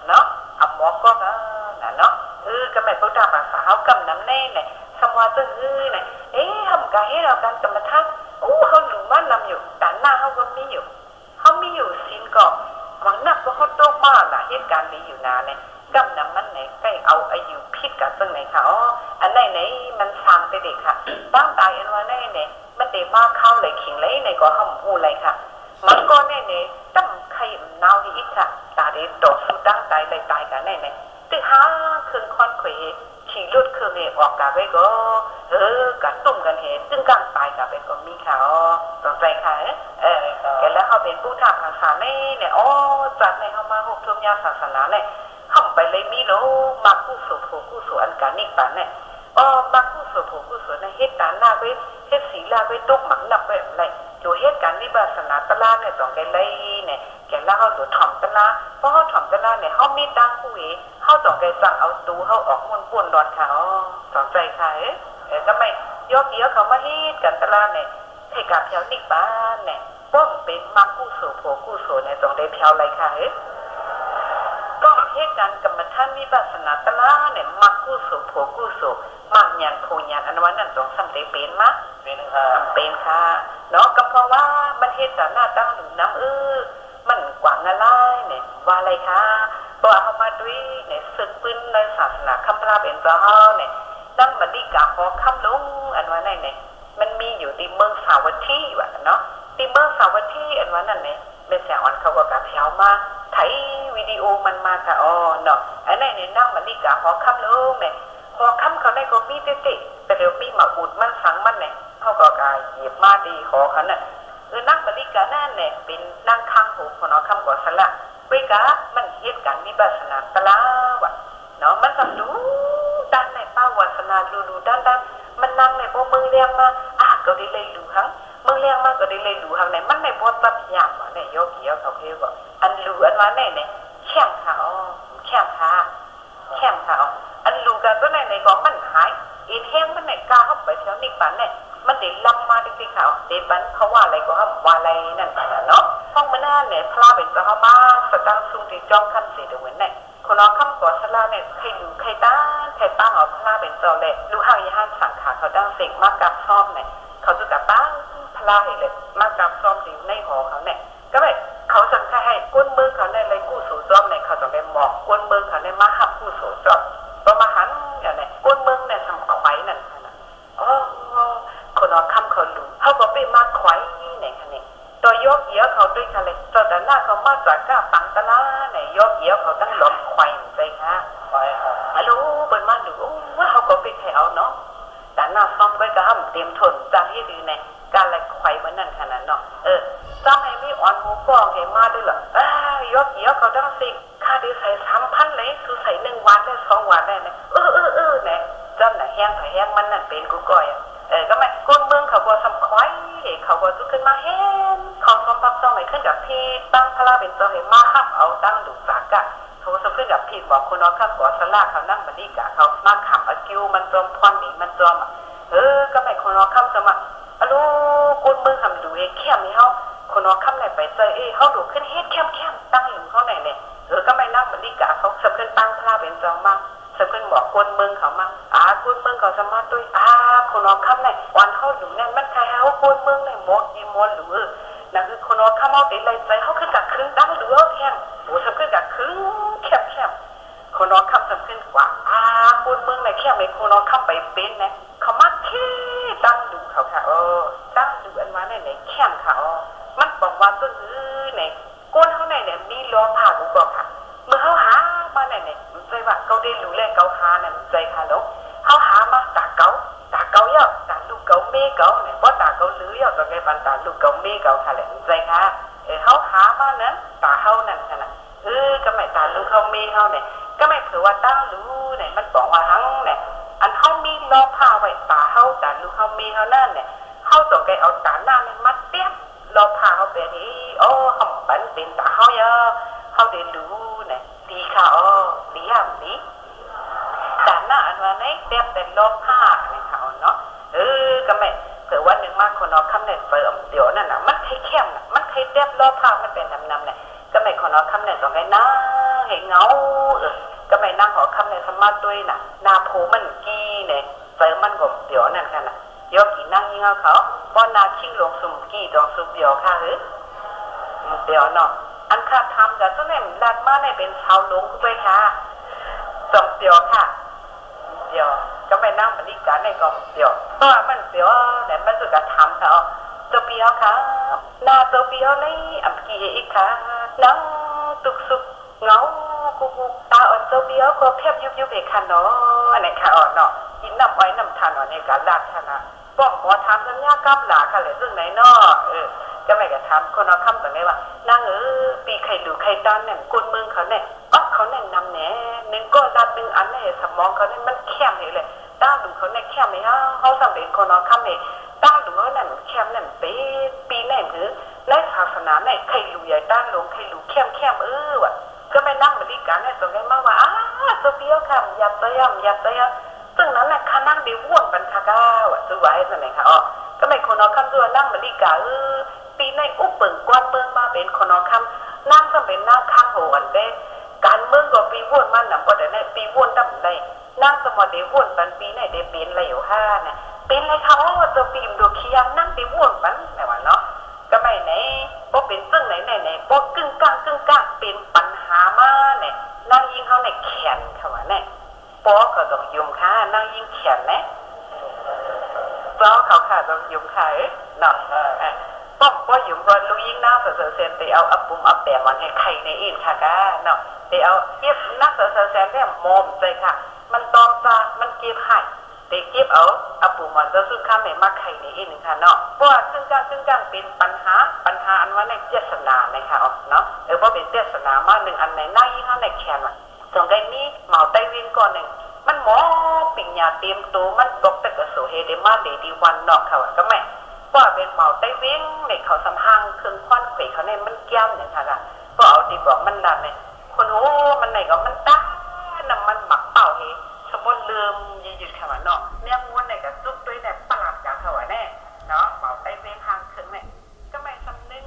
เนาะเอาหมอกอกนะเนาะก็ไม่พูดภาษาเขากำน้ำแน่เนี่ยสมว่าจะเนี่ยทำการให้เราการกรรมฐานเขาหรือว่านำอยู่แต่หน้าเขาก็มีอยู่สินก็หวังนับว่าเขาโตมากนะเหตุการณ์มีอยู่นานเนี่ย กำนำมันไหนใกล้เอาอายุพิษกับซึ่งไหนค่ะอ๋ออันไหนมันสั่งไปเด็กค่ะตั้งตายอันว่าไหนมันเดมาเข้าเลยขิงเลยในก็ห้ามหูเลยค่ะมันก็ไหนตั้งใครนาวอีกค่ะตาเด็ดดอกสุดตั้งตายเลยตายกันไหนตึกหาคืนคอนเขยขี่รถเครื่องออกกาไปก็กันตุ่มกันเหตุซึ่งกลางตายกับเป็นก็มีข่าวต่อใจค่ะแกแล้วเขาเป็นผู้ทำภาษาเนี่ยอ๋อจากในเขามาหกทุ่มยาศาสนาเนี่ยเข้าไปเลยมีโลมากู้สุขกู้สุอันการนิปันเนี่ยอ๋อมากู้สุขกู้สุในเหตุการณ์หน้าไปเหตุศีลาไปตกหมักหนักไปอะไรดูเหตุการณ์นิบาสนาตลาเนี่ยสองแกเลยเนี่ยแกแล้วเขาดูถ่อมตลาเพราะเขาถ่อมตลาเนี่ยเขามีดังผู้เขาสองแกสั่งเอาตูเขาออกมุ่นปุ่นรอดค่ะอ๋อสองใจค่ะก็ไม่ยกเยอะเขามาเหตุกันตลาเนี่ยให้กับแถวนิบ้านเนี่ยป้อมเป็นมากู้สุขกู้สุเนี่ยสองได้แถวอะไรค่ะก็เหตุการณ์กรรมฐานวิปัสสนาตลาเนี่ยมักกู้สุขกู้สุมักยันโพยันอันวันนั้นต้องสำเร็จเป็นมะเป็นค่ะเนาะก็เพราะว่ามันเหตุการณ์หน้าตั้งหรือน้ำมันกว่างอะไรเนี่ยว่าอะไรคะตัวเขามาด้วยเนี่ยศึกปืนในศาสนาคัมภีร์เป็นเจ้าเนี่ยตั้งมันดีกาพอคำลงอันวันนั้นเนี่ยมันมีอยู่ที่เมืองสาวัตถีว่ะเนาะที่เมืองสาวัตถีอันวันนั้นเนี่ยเป็นแสงอ่อนเขาก็กระเทามาไถวิดีโอมันมาค่ะอ๋อเนาะอันนั้นเนี่ยนั่งมันดีกาพอคำลงเนี่ยพอคำเขาได้ก็มีเตะแต่เดี๋ยวมีมาอุดมันสังมันเนี่ยเขาก็กายเหยียบมาดีขอเขาเนี่ยนั่งบริการนั่นเนี่ยเป็นนั่งข้างหูคนเอาคำก่อสละเวกามันเหตุการณ์วิปัสสนาตลาวะเนาะมันทำดูด้านในป้าวาสนาดูด้านมันนั่งในพวกมึงเลี้ยงมาก็ได้เลยดูทั้งมึงเลี้ยงมาก็ได้เลยดูทั้งในมันในพวกรับยามวะเนี่ยโยกเกี่ยวเขาเพี้ยก็อันรู้อันว่าเนี่ยแข้งขาแข้งขาอันรู้กันก็ในก็มันหายอีแห้งมันในกาเข้าไปแถวนิพพานเนี่ยมันเด็ดลำมาจริงๆเขาเด็ดบันเขาว่าอะไรก็ห้ามว่าอะไรนั่นแหละเนาะห้องมันน่าเนี่ยพลาเป็นจะเข้ามาสตังซุงที่จ้องขั้นเสียดเหมือนเนี่ยคนน้องคำก่อสลาเนี่ยใครดูใครตั้งเอาพลาเป็นเจ้าเลยรู้ห้างยี่ห้างสังขาเขาตั้งเสกมากกับซ่อมเนี่ยเขาจะกับตั้งพลาเห็นเลยมากกับซ่อมอยู่ในหอเขาเนี่ยก็แบบเขาสั่งให้ก้นมือเขาในไรกู้สู่จอมเนี่ยเขาจะไปหมอกก้นมือเขาในมาหับกู้สู่จอมประมาหันอย่างเนี่ยก้นมือเนี่ยทำไข่นั่นนะคนเอาคำเขาดูเขาก็ไปมาไข่เนี่ยค่ะเนี่ยตัวยกเยอะเขาด้วยกันเลยตอนด้านหน้าเขามาจากก้าปังตะล่าเนี่ยยกเยอะเขาตั้งหลบไข่ใจค่ะฮัลโหลเปิดมาดูว่าเขาก็ไปแถวเนาะด้านหน้าซ่อมไว้ก็ห้ามเตรียมทนจากที่ดีเนี่ยการอะไรไข่เหมือนนั่นขนาดเนาะจ้าให้มีอ่อนหูฟองให้มาด้วยเหรอยกเยอะเขาตั้งสิค่าดีใส่3,000เลยคือใส่1 วันได้2 วันได้เนี่ยเนี่ยจ้าน่ะแห้งมันนั่นเป็นกูก้อยก็ไม่ก้นเมืองเขาก็ทำควายเขาก็จุขึ้นมาเห็นเขาซ้อมปักซ้อมไม่ขึ้นกับพี่ตั้งพลาเป็นเจ้าให้มาฮับเอาตั้งดูสากะเขาซ้อมขึ้นกับพี่บอกคนน้องข้ามก่อสลาเขานั่งบันดีกะเขามาขับอคิวมันจอมพรหนีมันจอมก็ไม่คนน้องข้ามจะมาลูกก้นเมืองทำดูเข้มนี่เขาคนน้องข้ามไหนไปเจอเขาดูขึ้นเฮ็ดเข้มตั้งอยู่เขาไหนเนี่ยก็ไม่นั่งบันดีกะเขาซ้อมขึ้นตั้งพลาเป็นเจ้ามาเพิ่นบอกคนเมืองเขามาคนเมืองเขาสามารถด้วยคนออกคำเนี่ยวันเขาอยู่เนี่ยมันใครเขาคนเมืองเนี่ยหมดยิ้มหรือนั่นคือคนออกคำเอาเด็ดเลยใจเขาขึ้นกับครึ่งดังหรือเอาแทนโอ้สำขึ้นกับครึ่งแคบคนออกคำสำขึ้นกว่าคนเมืองเนี่ยแคบไม่คนออกคำไปเป็นเนี่ยเขามาแค่ดังดูเขาค่ะดังดูอันว่าเนี่ยแคบเขามันบอกว่าก็เนี่ยก้นเขาเนี่ยมีล้อผ่ากูบอกค่ะเมื่อเขาหามาเนี่ยใจว่าเขาได้รู้เลยเขาหาเนี่ยใจค่ะลูกเขาหามาตาเกาเยอะตาลูกเกาเมเกาเนี่ยเพราะตาเกาลือเยอะตัวแกปันตาลูกเกาเมเกาค่ะแหละใจค่ะเขาหามานั้นตาเขานั่นค่ะนะก็ไม่ตาลูกเขาเมเขาเนี่ยก็ไม่ถือว่าตั้งรู้เนี่ยมันบอกว่าทั้งเนี่ยอันเขามีล้อผ้าไว้ตาเขาตาลูกเขาเมเขานั่นเนี่ยเขาตัวแกเอาตาหน้าเนี่ยมัดเตี้ยล้อผ้าเขาเป็นที่เขาบันเป็นตาเขาเยอะเขาเดินรู้เนี่ยดีค่ะดีอ่ะดีแต่หน้าอันว่าไหนเต็มแต่ลบผ้าเนี่ยเขาเนาะก็ไม่เผื่อวันหนึ่งมากคนเอาคำเนี่ยเสริมเดี๋ยวนั่นน่ะมันเข้มน่ะมันเต็มลบผ้ามันเป็นน้ำเนี่ยก็ไม่คนเอาคำเนี่ยต้องให้นั่งให้เงาก็ไม่นั่งขอคำเนี่ยสมาด้วยน่ะนาโพมันกี้เนี่ยเสริมมันก็เดี๋ยวนั่นค่ะน่ะยกกี่นั่งยิ่งเอาเขาป้อนนาชิงลงสุ่มกี้ดองสุ่มเดียวค่ะเดี๋ยวเนาะอันข้าทำกับเจ้าเนี่ยหลักมาเนี่ยเป็นชาวหลงไปค่ะ สมเปียวค่ะเปียวก็ไม่นั่งบริการในกองเปียวเพราะว่ามันเปียวแต่มันสุดกับทำเขาตัวเปียวค่ะหน้าตัวเปียวเลยอับกี้อีกค่ะน้องตุกสุกเงากุกตาอ่อนตัวเปียวก็เพียบยุบเอกค่ะเนาะอันไหนค่ะอ่อนเนาะกินน้ำไว้น้ำทานอ่อนในการลาดค่ะนะป้อมหมอทำสัญญากำหลาค่ะเลยซึ่งไหนเนาะก็ไม่กระทำคนเอาคำตัวนี้ว่านางปีไข่ดูไข่ต้านเนี่ยกุนเมืองเขาเนี่ยเขาแนะนำเนี่ยหนึ่งก็รัดหนึ่งอันเนี่ยสมองเขาเนี่ยมันแคบเลยต้าดูเขาเนี่ยแคบเลยฮะเขาสำเร็จคนเอาคำเนี่ยต้าดูเขาเนี่ยแคบเนี่ยปีแน่หือในศาสนาเนี่ยไข่ดูใหญ่ต้านลงไข่ดูแคบว่ะก็ไม่นั่งบริการเนี่ยตรงนี้มาว่าตัวเบี้ยวค่ะยับเตยซึ่งนั้นเนี่ยข้านั่งดีว่นบรรทากาว่ะซื้อไว้ใช่ไหมคะก็ไม่คนเอาคำด้วยนั่งบริการปีในอุปเปิงกวนเมืองมาเป็นคนเอาคำนั่งก็เป็นนั่งข้างหัวเด้การเมืองก็ปีว่นมันหนังก็ได้ในปีว่นดำได้นั่งสมอเดว่นปันปีในเดเป็นอะไรอยู่ห้าเนี่ยเป็นอะไรเขาจะปีมดูเคียงนั่งเดว่นปันไหนวะเนาะก็ไม่ไหนพอเป็นซึ่งไหนพอกึ่งกลางเป็นปัญหามาเนี่ยนั่งยิงเขาในแขนเขาว่าเนี่ยปอก็ต้องยุ่มค่ะนั่งยิงแขนเนี่ยปอเขาค่ะต้องยุ่มค่ะเนาะป้อมก็ยุ่มก็ลูกยิงหน้าเสือเซนไปเอาอับปุ่มอับแปะมันให้ไข่ในอินค่ะก้าเนาะไปเอาเก็บนักเสือเซนเนี่ยมอมใจค่ะมันตอมซามันเก็บให้ไปเก็บเอาอับปุ่มมันจะสู้ข้ามไม่มาไข่ในอินค่ะเนาะเพราะว่าซึ่งกลางเป็นปัญหาอันว่าในเจตนาในค่ะเนาะเพราะเป็นเจตนามาหนึ่งอันในหน้ายิงเขาในแขนมันตรงนี้เหมาไต้วินก่อนหนึ่งมันหมอปิญญาเตรียมตัวมันตกแต่กระโสเฮเดมาเดดีวันนอกเขาก็ไม่ว่าเป็นเหมาไต้วินในเขาสำหังเครื่องควันเขวเขาในมันแก้มเนี่ยค่ะก็เอาดีบอกมันดันเนี่ยคนโอ้มันไหนก็มันต้าน้ำมันหมักเป่าเฮสมบูรณ์เลื่อมยืดค่ะเนาะเนี่ยม้วนไหนก็จุกด้วยเนี่ยปลาดจากเขาแน่เนาะเหมาไต้วินทางเครื่องเนี่ยก็ไม่สำนึก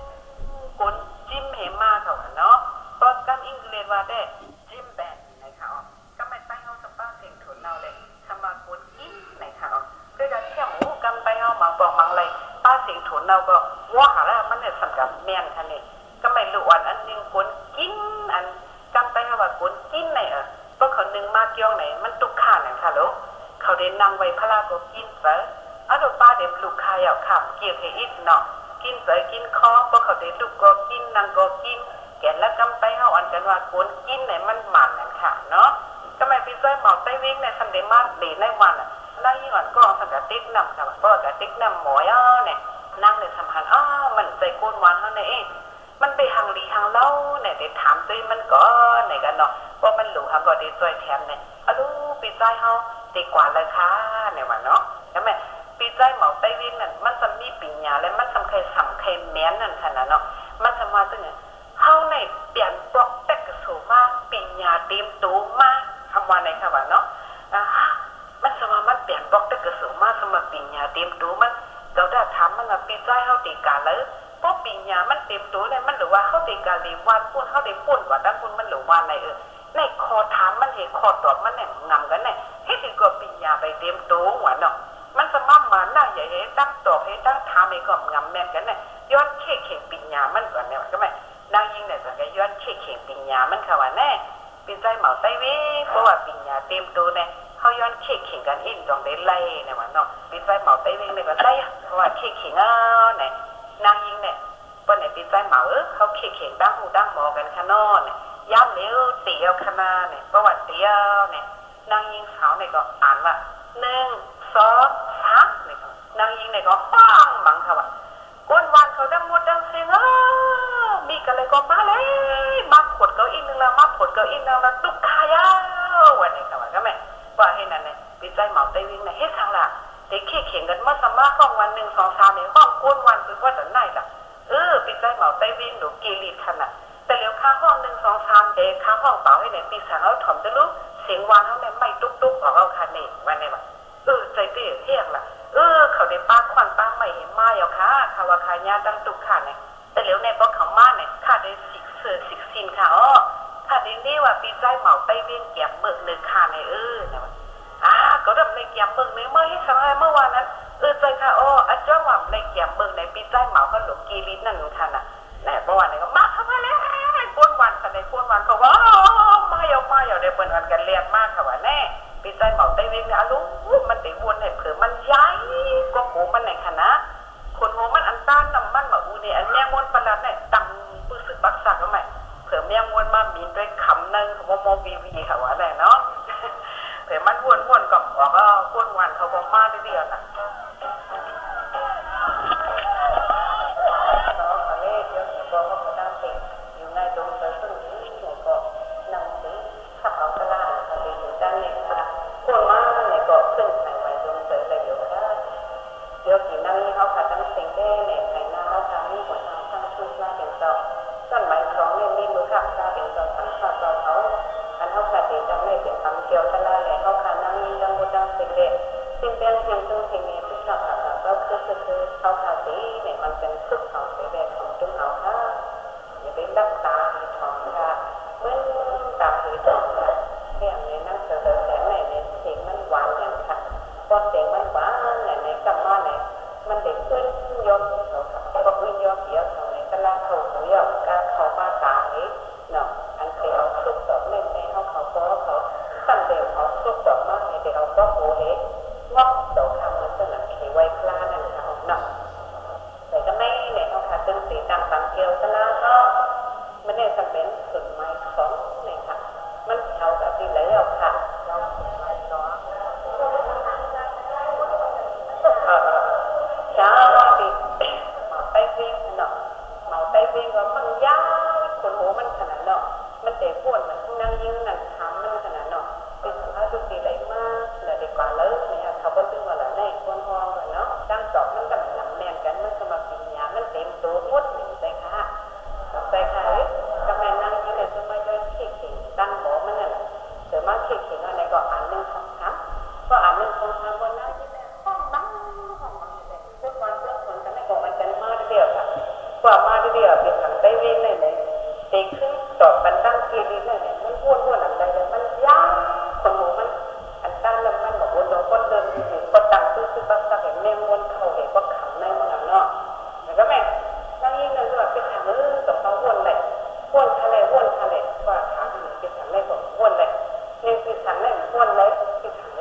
คนจิ้มเหมาเขาเนาะตอนกันอังกฤษว่าได้จิ้มแบนในเขาก็ไม่ใต้เขาสปาเสียงถุนเราเลยสมาคนกินในเขาด้วยการเที่ยวหมูกันไปเอามาบอกมังเลยป้าเสียงถุนเราก็ว่าหาแล้วมันเนี่ยสำคัญแม่นค่ะนี่ก็ไม่รู้อันนึงคนกินอันกันไปเอาว่าคนกินไหนเพราะเขานึงมาเกี่ยวไหนมันตุกขาเนี่ยค่ะลูกเขาเดินนั่งไว้พระราก็กินเสร็จเอาดอกป้าเด็กลูกค้าอยากขำเกี่ยวให้อีกเนาะกินเสร็จกินคอเพราะเขาเดินลูกก็กินนั่งก็กินแกนแล้วกำไปเอาอันกันว่าคนกินไหนมันมันนั่นค่ะเนาะก็ไม่พี่จ้อยหมอกไต้วิ่งในสันเดมาเดในวันนั่งยิ่งอ่อนก็สังกัดติ๊กนำค่ะเพราะกัดติ๊กนำหมอยเนี่ยนั่งในสัมพันธ์มันใจโกนวันเท่านั้นเองมันไปหังลีหังเล่าเนี่ยเดี๋ยวถามด้วยมันก็ไหนกันเนาะว่ามันหลูหังก็ได้ช่วยแถมเนี่ยลูพี่จ้อยเฮาดีกว่าเลยค่ะเนี่ยวันเนาะแล้วแม่พี่จ้อยหมอกไต้วิ่งนั่นมันจะมีปิญญาและมันสำคัญแม้นนั่นค่ะนะเนาะมันจะมาตั้งเนี่ยเฮาในเปลี่ยนปลอกแตกกระสูมาปิญญาเต็มตัวมาคำว่าไหนค่ะว่าเนาะมันสมามันเปลี่ยนบอกแต่กระสูมาสมาปิญญาเต็มตัวมันเราได้ถามมันว่าปีใจเขาตีการเลยเพราะปิญญามันเต็มตัวเลยมันหรือว่าเขาตีการเลี้ยงวันพูดเขาได้พูดว่าด้านพูดมันหรือว่าในในคอถามมันเห็นคอตอบมันเนี่ยงำกันเนี่ยให้ถึงกับปิญญาไปเต็มตัวหัวเนาะมันสมามาหน้าใหญ่ให้ตั้งตอบให้ตั้งถามให้ก็งำแม่นกันเนี่ยย้อนเข่งปิญญามันก่อนเนี่ยก็ไม่นางยิงเนี่ยจะย้อนเข่งปิญญามันค่ะว่าแน่ปีใจเหมาไต้วิเพราะว่าปิญญาเต็มตัวเนี่ยเขาย้อนเข่งกันอินตรงได้ไล่เนี่ยว่าเนาะปีใจเหมาไต้วิเนี่ยก็ไล่เพราะว่าเข่งเนี่ยนางยิงเนี่ยปนเนี่ยปีใจเหมาเขาเข่งดั้งหูดั้งหมอกันขนอนเนี่ยย้ำเลี้ยวเตี๋ยวขนาเนี่ยเพราะว่าเตี๋ยวเนี่ยนางยิงสาวเนี่ยก็อ่านว่า1 2 3เนี่ยนางยิงเนี่ยก็ฟังบังค่ะว่าก้นวันเขาดังหมดดังเสียงมีกันเลยก็มาเลยมาผดเก้าอี้นึงแล้วมาผดเก้าอี้นึงแล้วตุกขายาววันนี้ค่ะว่าก็แม่ว่าให้นั่นเนี่ยปีใจเหมาไต้วิ่งเนี่ยเฮ็ดทางละเด็กเข่งกันมาสมาห้องวัน1 2 3เนี่ยห้องก้นวันคือว่าจะไหนล่ะปีใจเหมาไต้วิ่งหนูกีรีขนาดแต่เลี้ยวค่าห้อง1 2 3เด็กค่าห้องเปล่าให้เนี่ยปีสั่งเอาถ่อมจะรู้เสียงวันเขาเนี่ยไม่ตุ๊กออกเอาคันนี่วันนี้ว่าใจเตี้ยเฮี้ยงล่ะเขาได้ป้าควันป้าใหม่มาเอาค่ะคาวาคายาดังตุกค่ะเนี่ยแต่เลี้ยวในป้าเขามาเนี่ยข้าได้สิกซินค่ะข้าได้นี่ว่าปีใจเหมาไต้เวียงเกี่ยมเบิกหนึ่งค่ะในนะก็ดับในเกี่ยมเบิกในเมื่อให้สังหารเมื่อวานนั้นใจค่ะอาจารย์ว่าในเกี่ยมเบิกในปีใจเหมาเขาหลงกีรินั่นค่ะน่ะแหน่เมื่อวานเนี่ยก็มาเข้ามาแล้วก้นวันค่ะในก้นวันเขาว่ามาเอาได้เปิดวันกันเรียนมากค่ะ ปีใจเหมาได้เวงเนี่ยรู้มันได้วนให้เผื่อมันย้ายก็โหมันในคณะคนโหมันอันต้านนำมันมาอูเนี่ยอันแม่มวนประหลาดเนี่ยตังปื้อสึกบักสักก็ไม่เผื่อแม่มวนมาบินด้วยคำนึงของโมบีวีค่ะว่าแต่เนาะเผื่อมันวนกับบอกก็วนวันเขาบอกมาได้เดียวนะอยู่ในดงเสือซึ่งนี้หนูก็นำสีขับเอาตลาดมาดีอยู่ด้านนี้ค่ะคนมาเนี่ยก็ขึ้นใส่ไว้ดงเสือเลยอยู่ค่ะเดี๋ยวกี่นั่งเขาค่ะตั้งสิ่งได้เนี่ยใส่หน้าเขาทำนี่หัวทางสร้างชุดลาเป็นต่อต้นไม้สองเนี่ยมีมือขับลาเป็นต่อสังขารเราเขาอันเขาค่ะเดี๋ยวจะไม่เป็นคำเกี่ยวตลาดเลยเขาค่ะนั่งนี่ดังบุดังสิ่งเด็ดสิ่งเป็นเพียงซึ่งสิ่งนี้ที่ชอบค่ะก็คือเขาค่ะสีเนี่ยมันเป็นทุกเขาเสียแบบของจุ่มเขาค่ะอย่าไปรักตาให้ทองค่ะเมื่อตาให้ทองค่ะเรื่องในนั่งเสือแสงในเสียงมันหวานอย่างค่ะพอเสียงมันหวานในกำมาเนี่ยมันเด็กขึ้นยกเขาค่ะพอขึ้นยกเดียวเขาในตลาดเขาเขายกการเขามาตาให้เนาะอันเคยเอาคลุกดอกเล่นในเขาเขาตั้งเดียวเอาคลุกดอกมาในเดียวเอาก็โหเหงอกดอกคำมันสนับเขยไว้คลานั่นค่ะเนาะแต่ก็ไม่เนี่ยเขาค่ะตึงสีต่างสังเกลตลาดก็มันได้สำเป็นสุดไม้สองเนี่ยค่ะมันเอาแบบที่ไหลออกค่ะเราไม้สองช้าดิมาไปวิ่งเนาะมาไปวิ่งว่ามันยากคนหูมันขนาดเนาะมันเตะปวดมันนั่งยืนนั่งทำมันขนาดเนาะเป็นสภาพทุกทีไหลมากเลยดีกว่าเลยเนี่ยเขาบอกถึงว่าในคนห้องเนาะตั้งจอบมันกับหนังแน่นกันมันสมาปิญญามันเต็มตัวหมดเลยใช่ค่ะใช่ค่ะก็แม่นั่งยืนเนี่ยจะมาย่อยขี้ขิงตั้งหัวมันเนี่ยเดี๋ยวมาขี้ขิงอะไรก็อ่านหนึ่งสองสามก็อ่านหนึ่งสองสามวันนั่งยืนเนี่ยห้องบังเลยทุกวันเพื่อนคนกันไม่บอกมันกันมาเดียวค่ะกว่ามาเดียวเป็นสังไปเว้นเลยเด็กขึ้นตอบบันตั้งกีรีเลยเนี่ยมันพูดอะไรเลยมันยากคนหูมันอันตั้งแล้วมันบอกว่าโดนคนเดินอยู่ก็ตั้งซื้อปัสสาวะเห็นแมงวนเขาเห็นก็ขำในมันเนาะแล้วก็แม่นั่งยิ่งนั่งก็แบบไปถามกับเขาวนเลยวนทะเลว่าถามอยู่ไปถามเลยบอกวนเลยยังไปถามเลยวนเลยไปถาม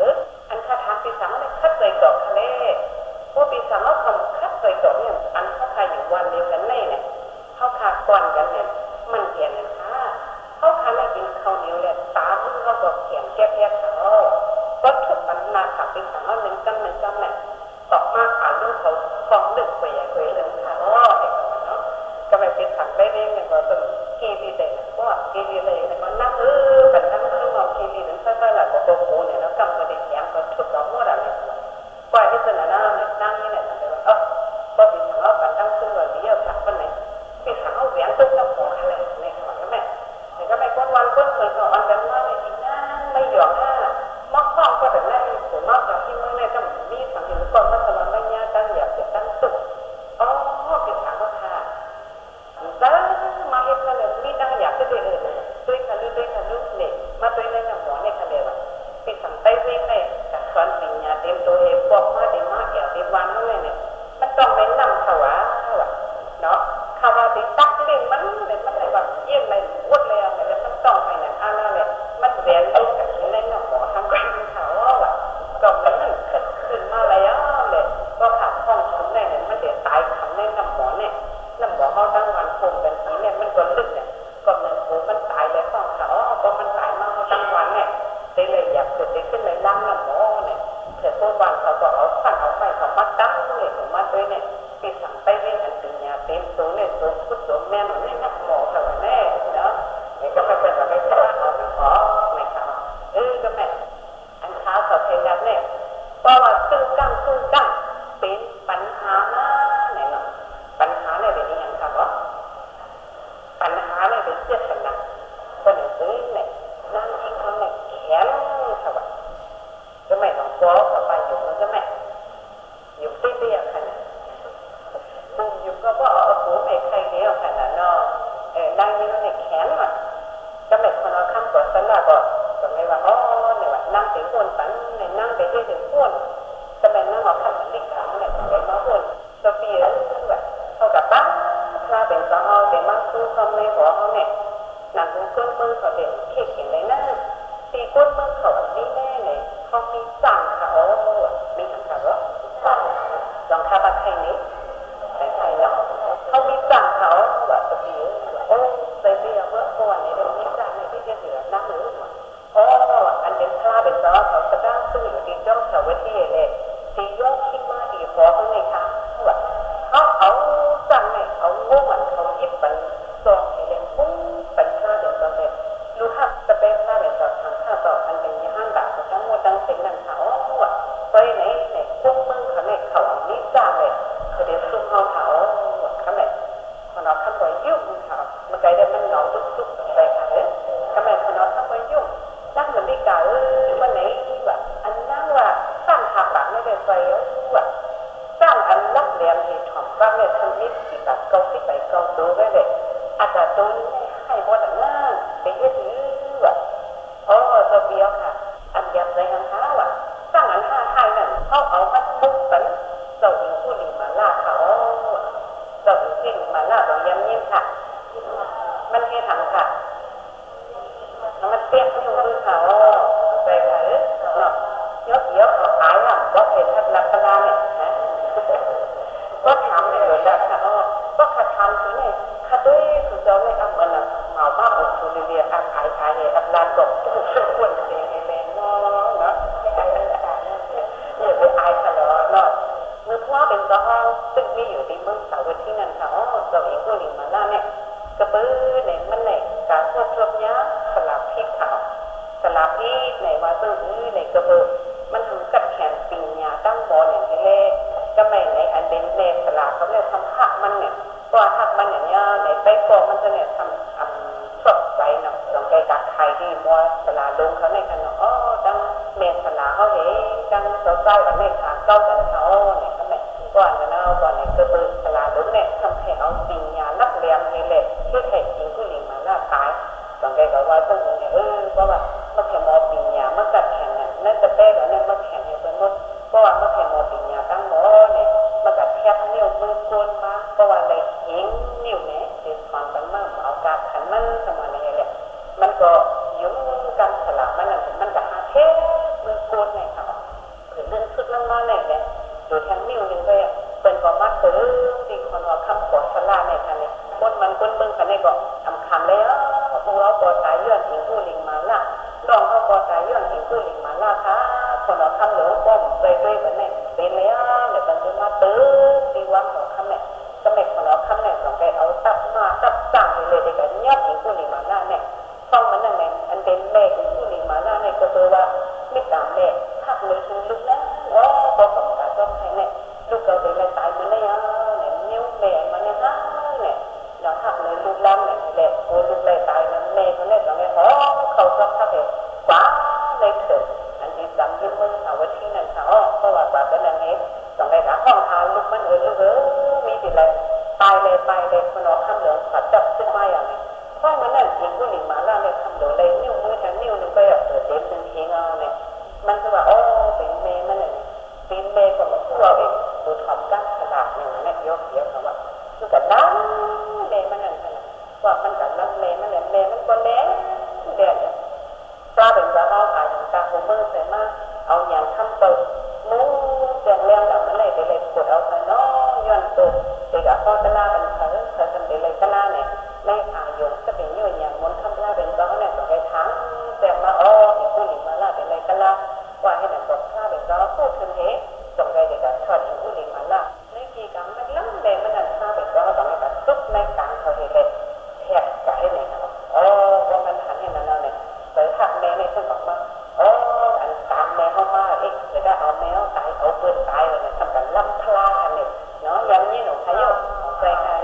อันข้าถามไปถามเลยคัดเลยดอกทะเลว่าไปถามว่าคำคัดเลยดอกเนี่ยอันเขาขายอยู่วันเดียวกันเนี่ยเขาขาดก่อนกันเนี่ยมันเขียนนะคะเขาขาดอะไรกินข้าวเหนียวเลยตาพึ่งเขาบอกเขียนแก้เขาก็ถูกปัญหาขับไปถามว่าหนึ่งจำเนี่ยตอบมาอ่านลูกเขาของดึกไปอย่างเรื่องค่ะเด็กเนาะก็ไปเป็นถังได้เองเนี่ยก็ต้องกีรีเลยก็กีรีเลยแต่ก็นั่งปัญหาคือมองกีรีถึงสั้นๆแหละก็โกงเนี่ยแล้วกำก็ได้แข็งก็ทุบเราหมดอะไรกว่าที่จะนั่งเนี่ยนั่งนี่เนี่ยก็ไปถามว่าปัญหาคือว่าเดียวค่ะวันไหนไปถามว่าแหวนตุ้งน้ำของอะไรในขณะก็แม่แต่ก็ไม่ก้นวันก้นเคยสอนกันว่าเนี่ยอีกนั่งไม่หยอกหน้ามอกข้องก็แต่แม่ผมมากจากที่เมื่อเนี่ยต้องมีสังเกตก่อนว่าตลอดไม่ยากตั้งอยากจะตั้งสุดอ๋อเป็นถามว่าค่ะแล้วมาเห็นกันเลยมีตั้งอยากจะเดินด้วยกันเนี่ยมาด้วยในหมอเนี่ยค่ะเดี๋ยวไปสั่งไปเว้นเลยจากสอนปิญญาเต็มตัวเองบอกมาเดี๋ยวมาเดี๋ยวเดี๋ยววันนั่นเลยเนี่ยมันต้องไปนำเขาว่าเนาะเขาว่าติดตักเล่นมันเลยแบบเยี่ยมเลยวดเลยอะไรเลยมันต้องไปเนี่ยอะไรเลยมันแหวนลูกกับที่ในหมอทำกันเขาว่าก็มันขึ้นมาแล้วเลยก็ขาดห้องชุนเนี่ยมันเดี๋ยวตายคำในน้ำหมอเนี่ยน้ำหมอเขาตั้งวันคงกันทีเนี่ยมันก็ลึกเนี่ยก็มันโหมันตายแล้วของเขาก็มันตายมาเขาตั้งวันเนี่ยเลยอยากเกิดได้ขึ้นเลยล้างน้ำหมอเนี่ยเกิดตัววันเขาก็เอาขันเอาไปเขามาตั้งเลยมาด้วยเนี่ยไปสั่งไปเรื่องอันเป็นยาเต็มตัวเนี่ยตัวพุทธตัวแม่หนูเนี่ยนักหมอเขาแน่เนาะเนี่ยก็ไม่เป็นอะไรที่ว่าเอาไม่ขอไม่เขาก็แม่อันเท้าเขาเทกันเนี่ยเพราะว่าสู้กั้งเป็นปัญหาเนี่ยเนาะปัญหาเนี่ยเป็นอย่างไรวะปัญหาเนี่ยเป็นเรื่องสนับคนอื่นเนี่ยนั่งยิงคนเนี่ยแขนเขาว่าก็ไม่ต้องกลัวเขาไปอยู่มันก็แม่อยู่เตี้ยๆขนาดบุ้มอยู่ก็ว่าเอาหัวไม่ใครเดียวขนาดเนาะนั่งยิงคนเนี่ยแขนมันก็ไม่คนเอาข้ามกดสลับก็ไม่ว่าเนี่ยว่านั่งถึงคนตันเนี่ยนั่งไปที่ถึงคนก็ไม่นั่งเอาข้ามมันลิกขาเนี่ยไปมาคนก็เปลี่ยนแบบเขากับบ้านถ้าเป็นสาวเป็นมาคู่เขาไม่หัวเขาเนี่ยนั่งก้นมือเขาเด็กเข่งเลยนะตีก้นมือเขาแบบนี้แน่เลย สั่งเขามีคำถามว่าสั่งลองข้าบัดไทยนี้ไทยเนาะเขามีสั่งเขาแบบตะกี้โอ้ใส่เบี้ยเมื่อก่อนเนี่ยเดี๋ยวนี้สั่งในที่จะเหลือน้ำหรือโอ้อันเป็นพลาเป็นซ้อเขาจะตั้งสู้อยู่ที่จ้องสาวที่เด็กที่ยกขึ้นมาดีพอเขาไหมคะแบบเขาสั่งไหนเขาโง่มันเขายิบมันซองให้เล่นปุ้งเป็นพลาเป็นซ้อเลยลูกค้าจะเป็นพลาเป็นซ้อทางข้าต่ออันเป็นยี่ห้างแบบทั้งหมดตั้งสิ่งนั้นเขาแบบไปไหนพวกมึงเขาเนี่ยเขานี่จ้าเลยเขาเดี๋ยวซุ่มเขาเขาเนี่ยคนเราทำบ่อยยุ่งเขาเมื่อไงเดี๋ยวมันหนองลุกๆไปค่ะเลยทำไมคนเราทำบ่อยยุ่งนั่งเหมือนที่เก่าวันไหนแบบอันนั่งว่าสร้างหักหลังไม่ได้ไปว่าสร้างอันลักเลียมเหตุผลว่าเนี่ยทำนิดที่แบบเกาที่ไปเกาตัวไว้เลยอาจจะตัวนี้ให้หมดอ่ะง่ายไปเยอะถือว่าตัวเบี้ยค่ะอันยับใจทางเท้าอ่ะสร้างอันให้นั่นเขาเอามาบุกกันเจ้าอิงผู้หลิงมาล่าเขาเจ้าอิงผู้หลิงมาล่าต้องย้ำยิ้มค่ะมันเทถังค่ะมันเตี้ยที่มือเขาไปค่ะเนาะเยอะเขาขายอ่ะก็เห็นทัศนคติเนี่ยนะก็ทำเนี่ยเลยละค่ะก็ขาทำทีเนี่ยขาด้วยคือเจ้าเนี่ยเอามันเหมาบ้าอุทุเรียนขายเนี่ยลานกบทุกคนควรเสียงแรงเนาะไม่ได้ไม่ได้เนี่ยไปอายค่ะเนาะมือพ่อเป็นเจ้าห้องซึ่งมีอยู่ที่เมืองสาวที่นั่นค่ะเจ้าเองผู้หญิงมาล่าเนี่ยกระปื้อเนี่ยมันเนี่ยการทดสอบเนี้ยสลับที่ขาวสลับที่ไหนว่าซื้อในกระปื้อมันถึงกับแขนปิงยาตั้งบอลอย่างที่เล่ก็ไม่ในอันเป็นเนสลาเขาเนี่ยทำหักมันเนี่ยก็หักมันอย่างเงี้ยในใบฟองมันจะเนี่ยทำสดใบเนาะลองไปกัดไข่ที่มัวสลาลงเขาในกันเนาะดังเนสลาเขาเห็นดังสดใบกับในขาเก้ากันเขาเนี่ยก็ไม่ก่อนกันเอาก่อนในกระปื้อสลาลงเนี่ยทำให้เอาปิงยานักเรียนนี่แหละที่แท้จริงผู้หญิงมาหน้าตายลองไปกับว่าต้องเนี่ยเพราะว่าเมื่อแค่มอปิงยาเมื่อกัดแข็งเนี่ยนั่นจะเป๊ะแล้วเนี่ยเมื่อแข็งเนี่ยเป็นมดเพราะว่าเมื่อแค่มอปิงยาตั้งหมอเนี่ยเมื่อกัดแคบนิ้วมือโกนมาเพราะว่าอะไรหิงนิ้วเนี่ยเดือดฟันกันมากเอาการขันมันสมัยนี้แหละมันก็ยุ่งกันสลับมันนั่นมันก็หาเทมือโกนเนี่ยค่ะหรือเรื่องสุดเรื่องน้อยเนี่ยดูแทงนิ้วนึงไปเป็นความมัดตื้อที่คนว่าคำขอสลาในคันนี้คนมันคนเบิ่งคันนี้ก็ทำคำแล้วพวกเราปอดตายย้อนหิงผู้ลิงมาล่ะลองเขาปอดตายย้อนหิงผู้ลิงมาล่ะค่ะคนเราคำเหลือป้อมไปด้วยแบบนี้เป็นแล้วเนี่ยเป็นตัวมาตื้อที่วังของคำเนี่ยก็ไม่คนเราคำเนี่ยต้องไปเอาตับมาตับสั่งเลยเด็กกันย้อนหิงผู้ลิงมาล่ะเนี่ยฟังมันนั่นไงอันเป็นแม่หิงผู้ลิงมาล่ะเนี่ยก็ตัวว่าไม่ตามแม่ทักเลยคือลูกนะก็สมการต้องใช้เนี่ยลูกเราเด็กเลยตายมันเนี่ยนิ้วแม่มันเนี่ยฮะเนี่ยเราหักเลยลูกล้ำเนี่ยเด็กโอ้ลูกเลยตายมันแม่เขาเนี่ยเราเนี่ยเขาชอบทักเด็กกว่าเลยเถิดอันนี้จำยิ่งเมื่อเอาไว้ที่นั่นค่ะเพราะว่าแบบนั้นเองต้องได้ห้องหาลูกมันลูกมีติดเลยตายเลยคนออกคำเหลืองขัดจับขึ้นมาอย่างนี้เพราะมันนั่นยิงผู้หญิงมาแล้วเนี่ยคำเหลืองเลยนิ้วมือทั้งนิ้วนึงไปแบบเต็มเป็นเพียงเอาเนี่ยมันคือว่าเป็นเมย์มันเนี่ยเป็นเมย์ของพวกเราเองดูทำกันขนาดหนึ่งเนี่ยเยอะเขาว่าคือกับน้ำเมย์มันนั่นขนาดว่ามันกับน้ำเมย์มันเนี่ยเมย์มันก็เละเด็ดปลาเป็นปลาเอาขายอย่างตาโฮเมอร์ใส่มาเอาอย่างทำตัวมูเสียงเลี้ยงแบบมันเลยไปเลยกดเอาไปน้องย้อนตัวเด็กอะพ่อตะลาเป็นเขาทำไปเลยตะลาเนี่ยไม่อายุจะเป็นยื่นอย่างมันทำลาเป็นเขาเนี่ยต้องไปทั้งแต่มาอีกผู้หญิงมาลาเป็นเลยตะลาว่าให้หนังตกข้าเป็นเขาพูดถึงเหตุต้องไปเด็กอะถอดอีกผู้หญิงมาลาในกี่ครั้งมันล้ำเลยมันนั่นข้าเป็นเขาต้องไปแบบซุกในกลางเขาเหตุเลยแทบจะให้เนี่ยครับว่ามันหันให้นั่นเนี่ยเปิดหักแม่ในฉันบอกว่าอันตามแมวเข้ามาเอ๊ะจะได้เอาแมวตายเอาปืนตายเลยนะทำกันล่ำพลาอันนี้เนาะยังนี่หนูพายกใส่ค่ะ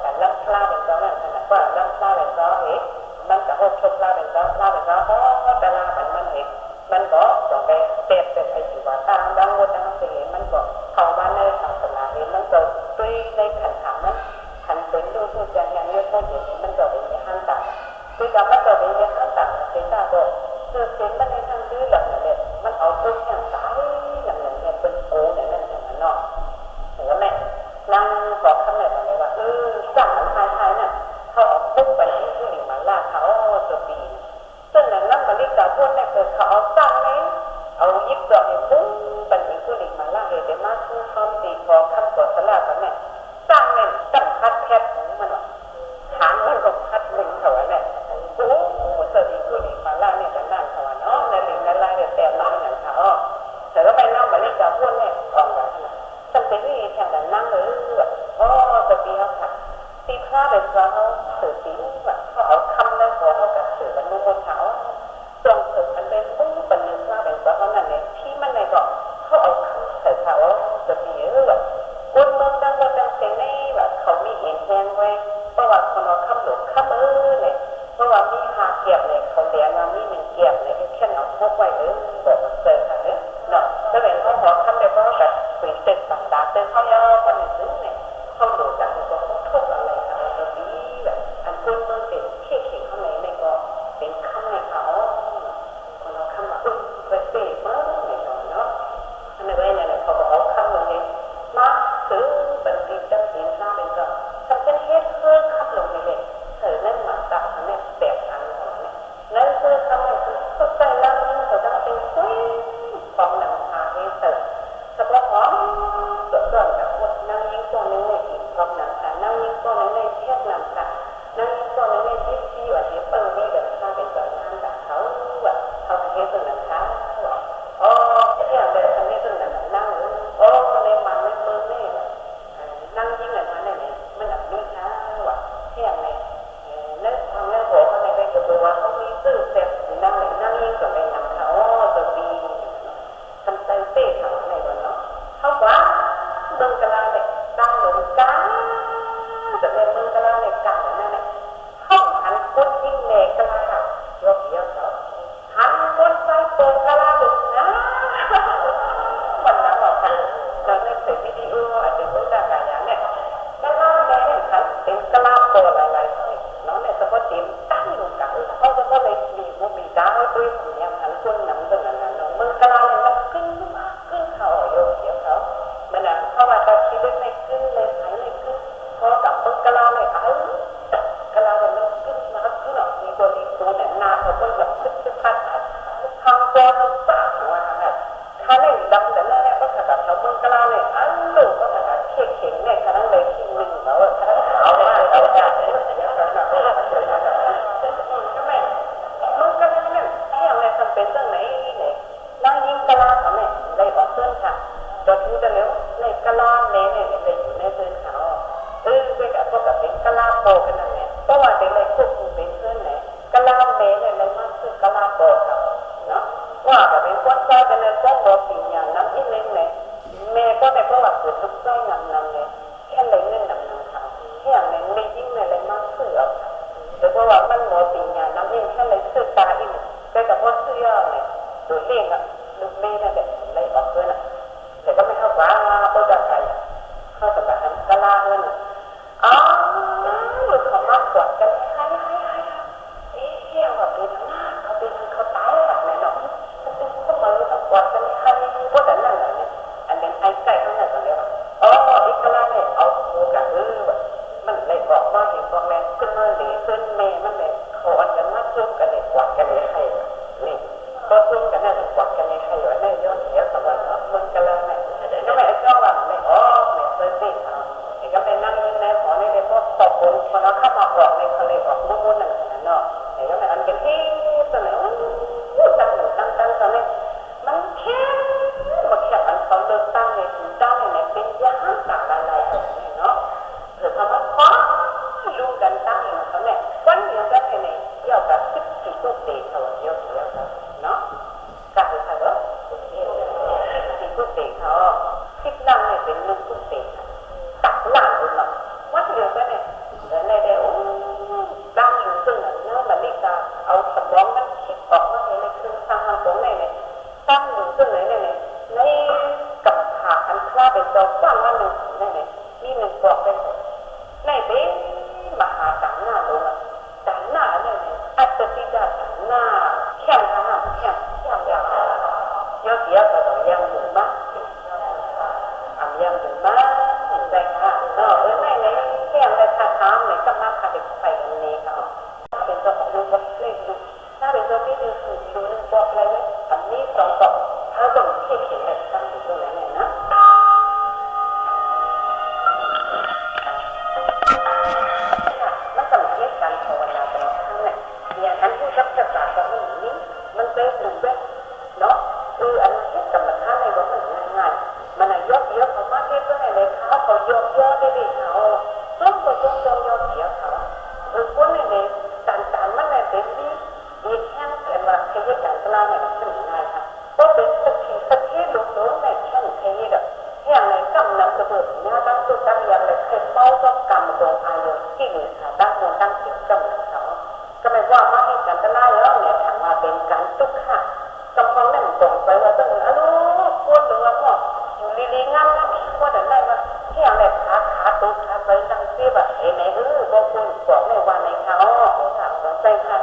การล่ำพลาเป็นเจ้านั่นขนาดว่าล่ำพลาเป็นเจ้าเอ๊ะมันจะหกชมพลาเป็นเจ้าพลาเป็นเจ้าแต่ลามันเอ๊ะมันก็ต้องไปเตะไปอยู่ว่าตามดังวัดดังเสียมันก็เข้ามาใน ถ้าเล่นดำแต่แรกก็ถ้ากับเขาเมืองกลางเลยอันลูกก็ถ้ากับเข่งเข่งเนี่ยขนาดเลยที่หนึ่งแล้วขนาดเอามากเอาได้เนี่ยขนาดก็ไม่เมืองกลางเนี่ยเที่ยวเนี่ยทำเป็นเรื่องไหนเนี่ยนั่งยิงกลาเขาเนี่ยเลยออกเพื่อนค่ะจดอยู่แต่แล้วในกลาเนี่ยเลยอยู่ในเพื่อนเขาไปกับพวกกับเป็นกลาโปกันนั่นแหละเพราะว่าเด็กเลยควบคุมเป็นเพื่อนไหนกลาเมย์เนี่ยเลยมากคือกลาโปเขาเนาะว่าแต่เป็นคนใจกันเลยต้องบอกสิ่งอย่างนั้นอีกนิดเลยแม่ก็ในประวัติสุดทุกใจงามๆเลยแค่เลยเงินนำเขาแค่อย่างนี้ไม่ยิ่งเลยมากคือเอาหรือว่ามันหมดสิ่งอย่างนั้นเองแค่เลยซื้อตาอีกไปกับว่าซื้อยาเนี่ยดูเลี้ยงอ่ะลูกเมย์นั่นแหละเลยออกเพื่อนอ่ะแต่ก็ไม่เข้าว่าตัวจะใส่เข้ากับแบบนั้นกลาเงินอ๋อลูกเขามากกว่ากันให้เที่ยวแบบเป็นหน้าเขาเป็นเขาตายแบบไหนเนาะก็มาลูกกว่ากันให้พวกนั้นนั่นแหละเนี่ยอันนี้ไอ้ไก่เขาเนี่ยก็เรียกว่าอ๋ออีกลาเนี่ยเอาโอกาสแบบมันเลยบอกว่าเห็นบอกแม่ขึ้นมาเลยขึ้นแม่มันเลยเขาอันนั้นมาจุ่มกันเลยกว่ากันเลยให้นี่พอจุ่มกันเนี่ยกว่ากันเลยให้ว่าเนี่ยย้อนเสียสวรรค์มันกันแล้วเนี่ยก็ไม่ชอบว่าไม่อ๋อไม่เคยสิก็ไปนั่งยินในหอในเด็กพวกตบคนพอเราเข้ามาออกในทะเลออกมุ่งๆนั่นเนาะไอ้ก็ไม่อันเป็นที่เสนอตั้งตอนนี้มันแค่มาแค่อันเขาเลิกตั้งในถึงตั้งในเป็นย่างต่างอะไรเนาะหรือคำว่าคว้าลูกกันตั้งอยู่เขาเนี่ยวันเดียวกันในเยอะแบบ14ตู้เตะเขาเยอะเนาะการศึกษาเหรอ14ตู้เตะเขาคิดนั่งเนี่ยเป็น1ตู้เตะตักหลังเลยเนาะวันเดียวกันเนี่ยในเดี๋ยวดังอยู่ซึ่งเนื้อมันนี่ก็เอาสมองมันคิดออกมาในคือทางมาตรงไหนเนี่ยตั้งอยู่ซึ่งไหนเนี่ยในกับขาอันคล้าเป็นจอสร้างวันหนึ่งเนี่ยมีหนึ่งบอกเป็นในเป็นมหาสังหน้าลงอ่ะสังหน้าเนี่ยอัตติดาสังหน้าแข็งทหารแข็งอย่างเยอะเยอะก็ต้องยังอยู่มากยังอยู่มากใจค่ะไม่แค่ในคาถาในกำลังคาเด็กไปอันนี้ค่ะเป็นตัวของลูกเล็กดูถ้าเป็นตัวที่ดูดูนึกบอกอะไรไหมอันนี้สองต่อถ้าต้องเขียนแบบตั้งอยู่ตรงไหนเนี่ยนะมันต้องเรียกการภาวนาเป็นครั้งเนี่ยอย่างนั้นผู้รับจัดการกับมันนี้มันเป็นหนึ่งแบบเนาะอันนี้กรรมฐานในว่ามันง่ายมันยกเยอะเขามาเทียบกันเลยเขายกเยอะได้ดีเขาต้นก็ยกยกเยอะเขาคนเนี่ยต่างมันเนี่ยเป็นที่อีกแห่งเกิดว่าขยันการกล้าเนี่ยเป็นง่ายค่ะก็เป็นสักทีลุกๆในแห่งขยันแบบอย่างไรกำลังจะเบิดเนี่ยตั้งตัวตั้งอย่างไรเคยเป้าต้องกำตรงอายุที่เหลือค่ะตั้งโมตั้งเสียงกำลังเขาก็ไม่ว่ามาให้การกล้าแล้วเนี่ยถามว่าเป็นการตุกค่ะกำลังนั่นตรงไปว่าต้องอนุควรหรือว่าพ่อลีงานนะว่าแต่ได้ว่าที่อย่างไรขาตุกขาไปตั้งเสียแบบไหนบอกคุณบอกในวันในเขาใจค่ะ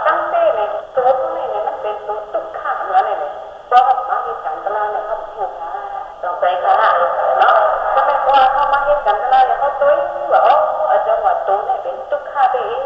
ตั้งเต้เนี่ยตัวพวกนี้เนี่ยมันเป็นตัวตุกขาเหมือนเนี่ยเพราะว่ามาให้การกล้าเนี่ยเขาถูกค่ะต้องใจค่ะเนาะก็ไม่ว่าเขามาให้การกล้าเนี่ยเขาตุ้ยว่าจังหวัดตัวเนี่ยเป็นตุกขาไปเอง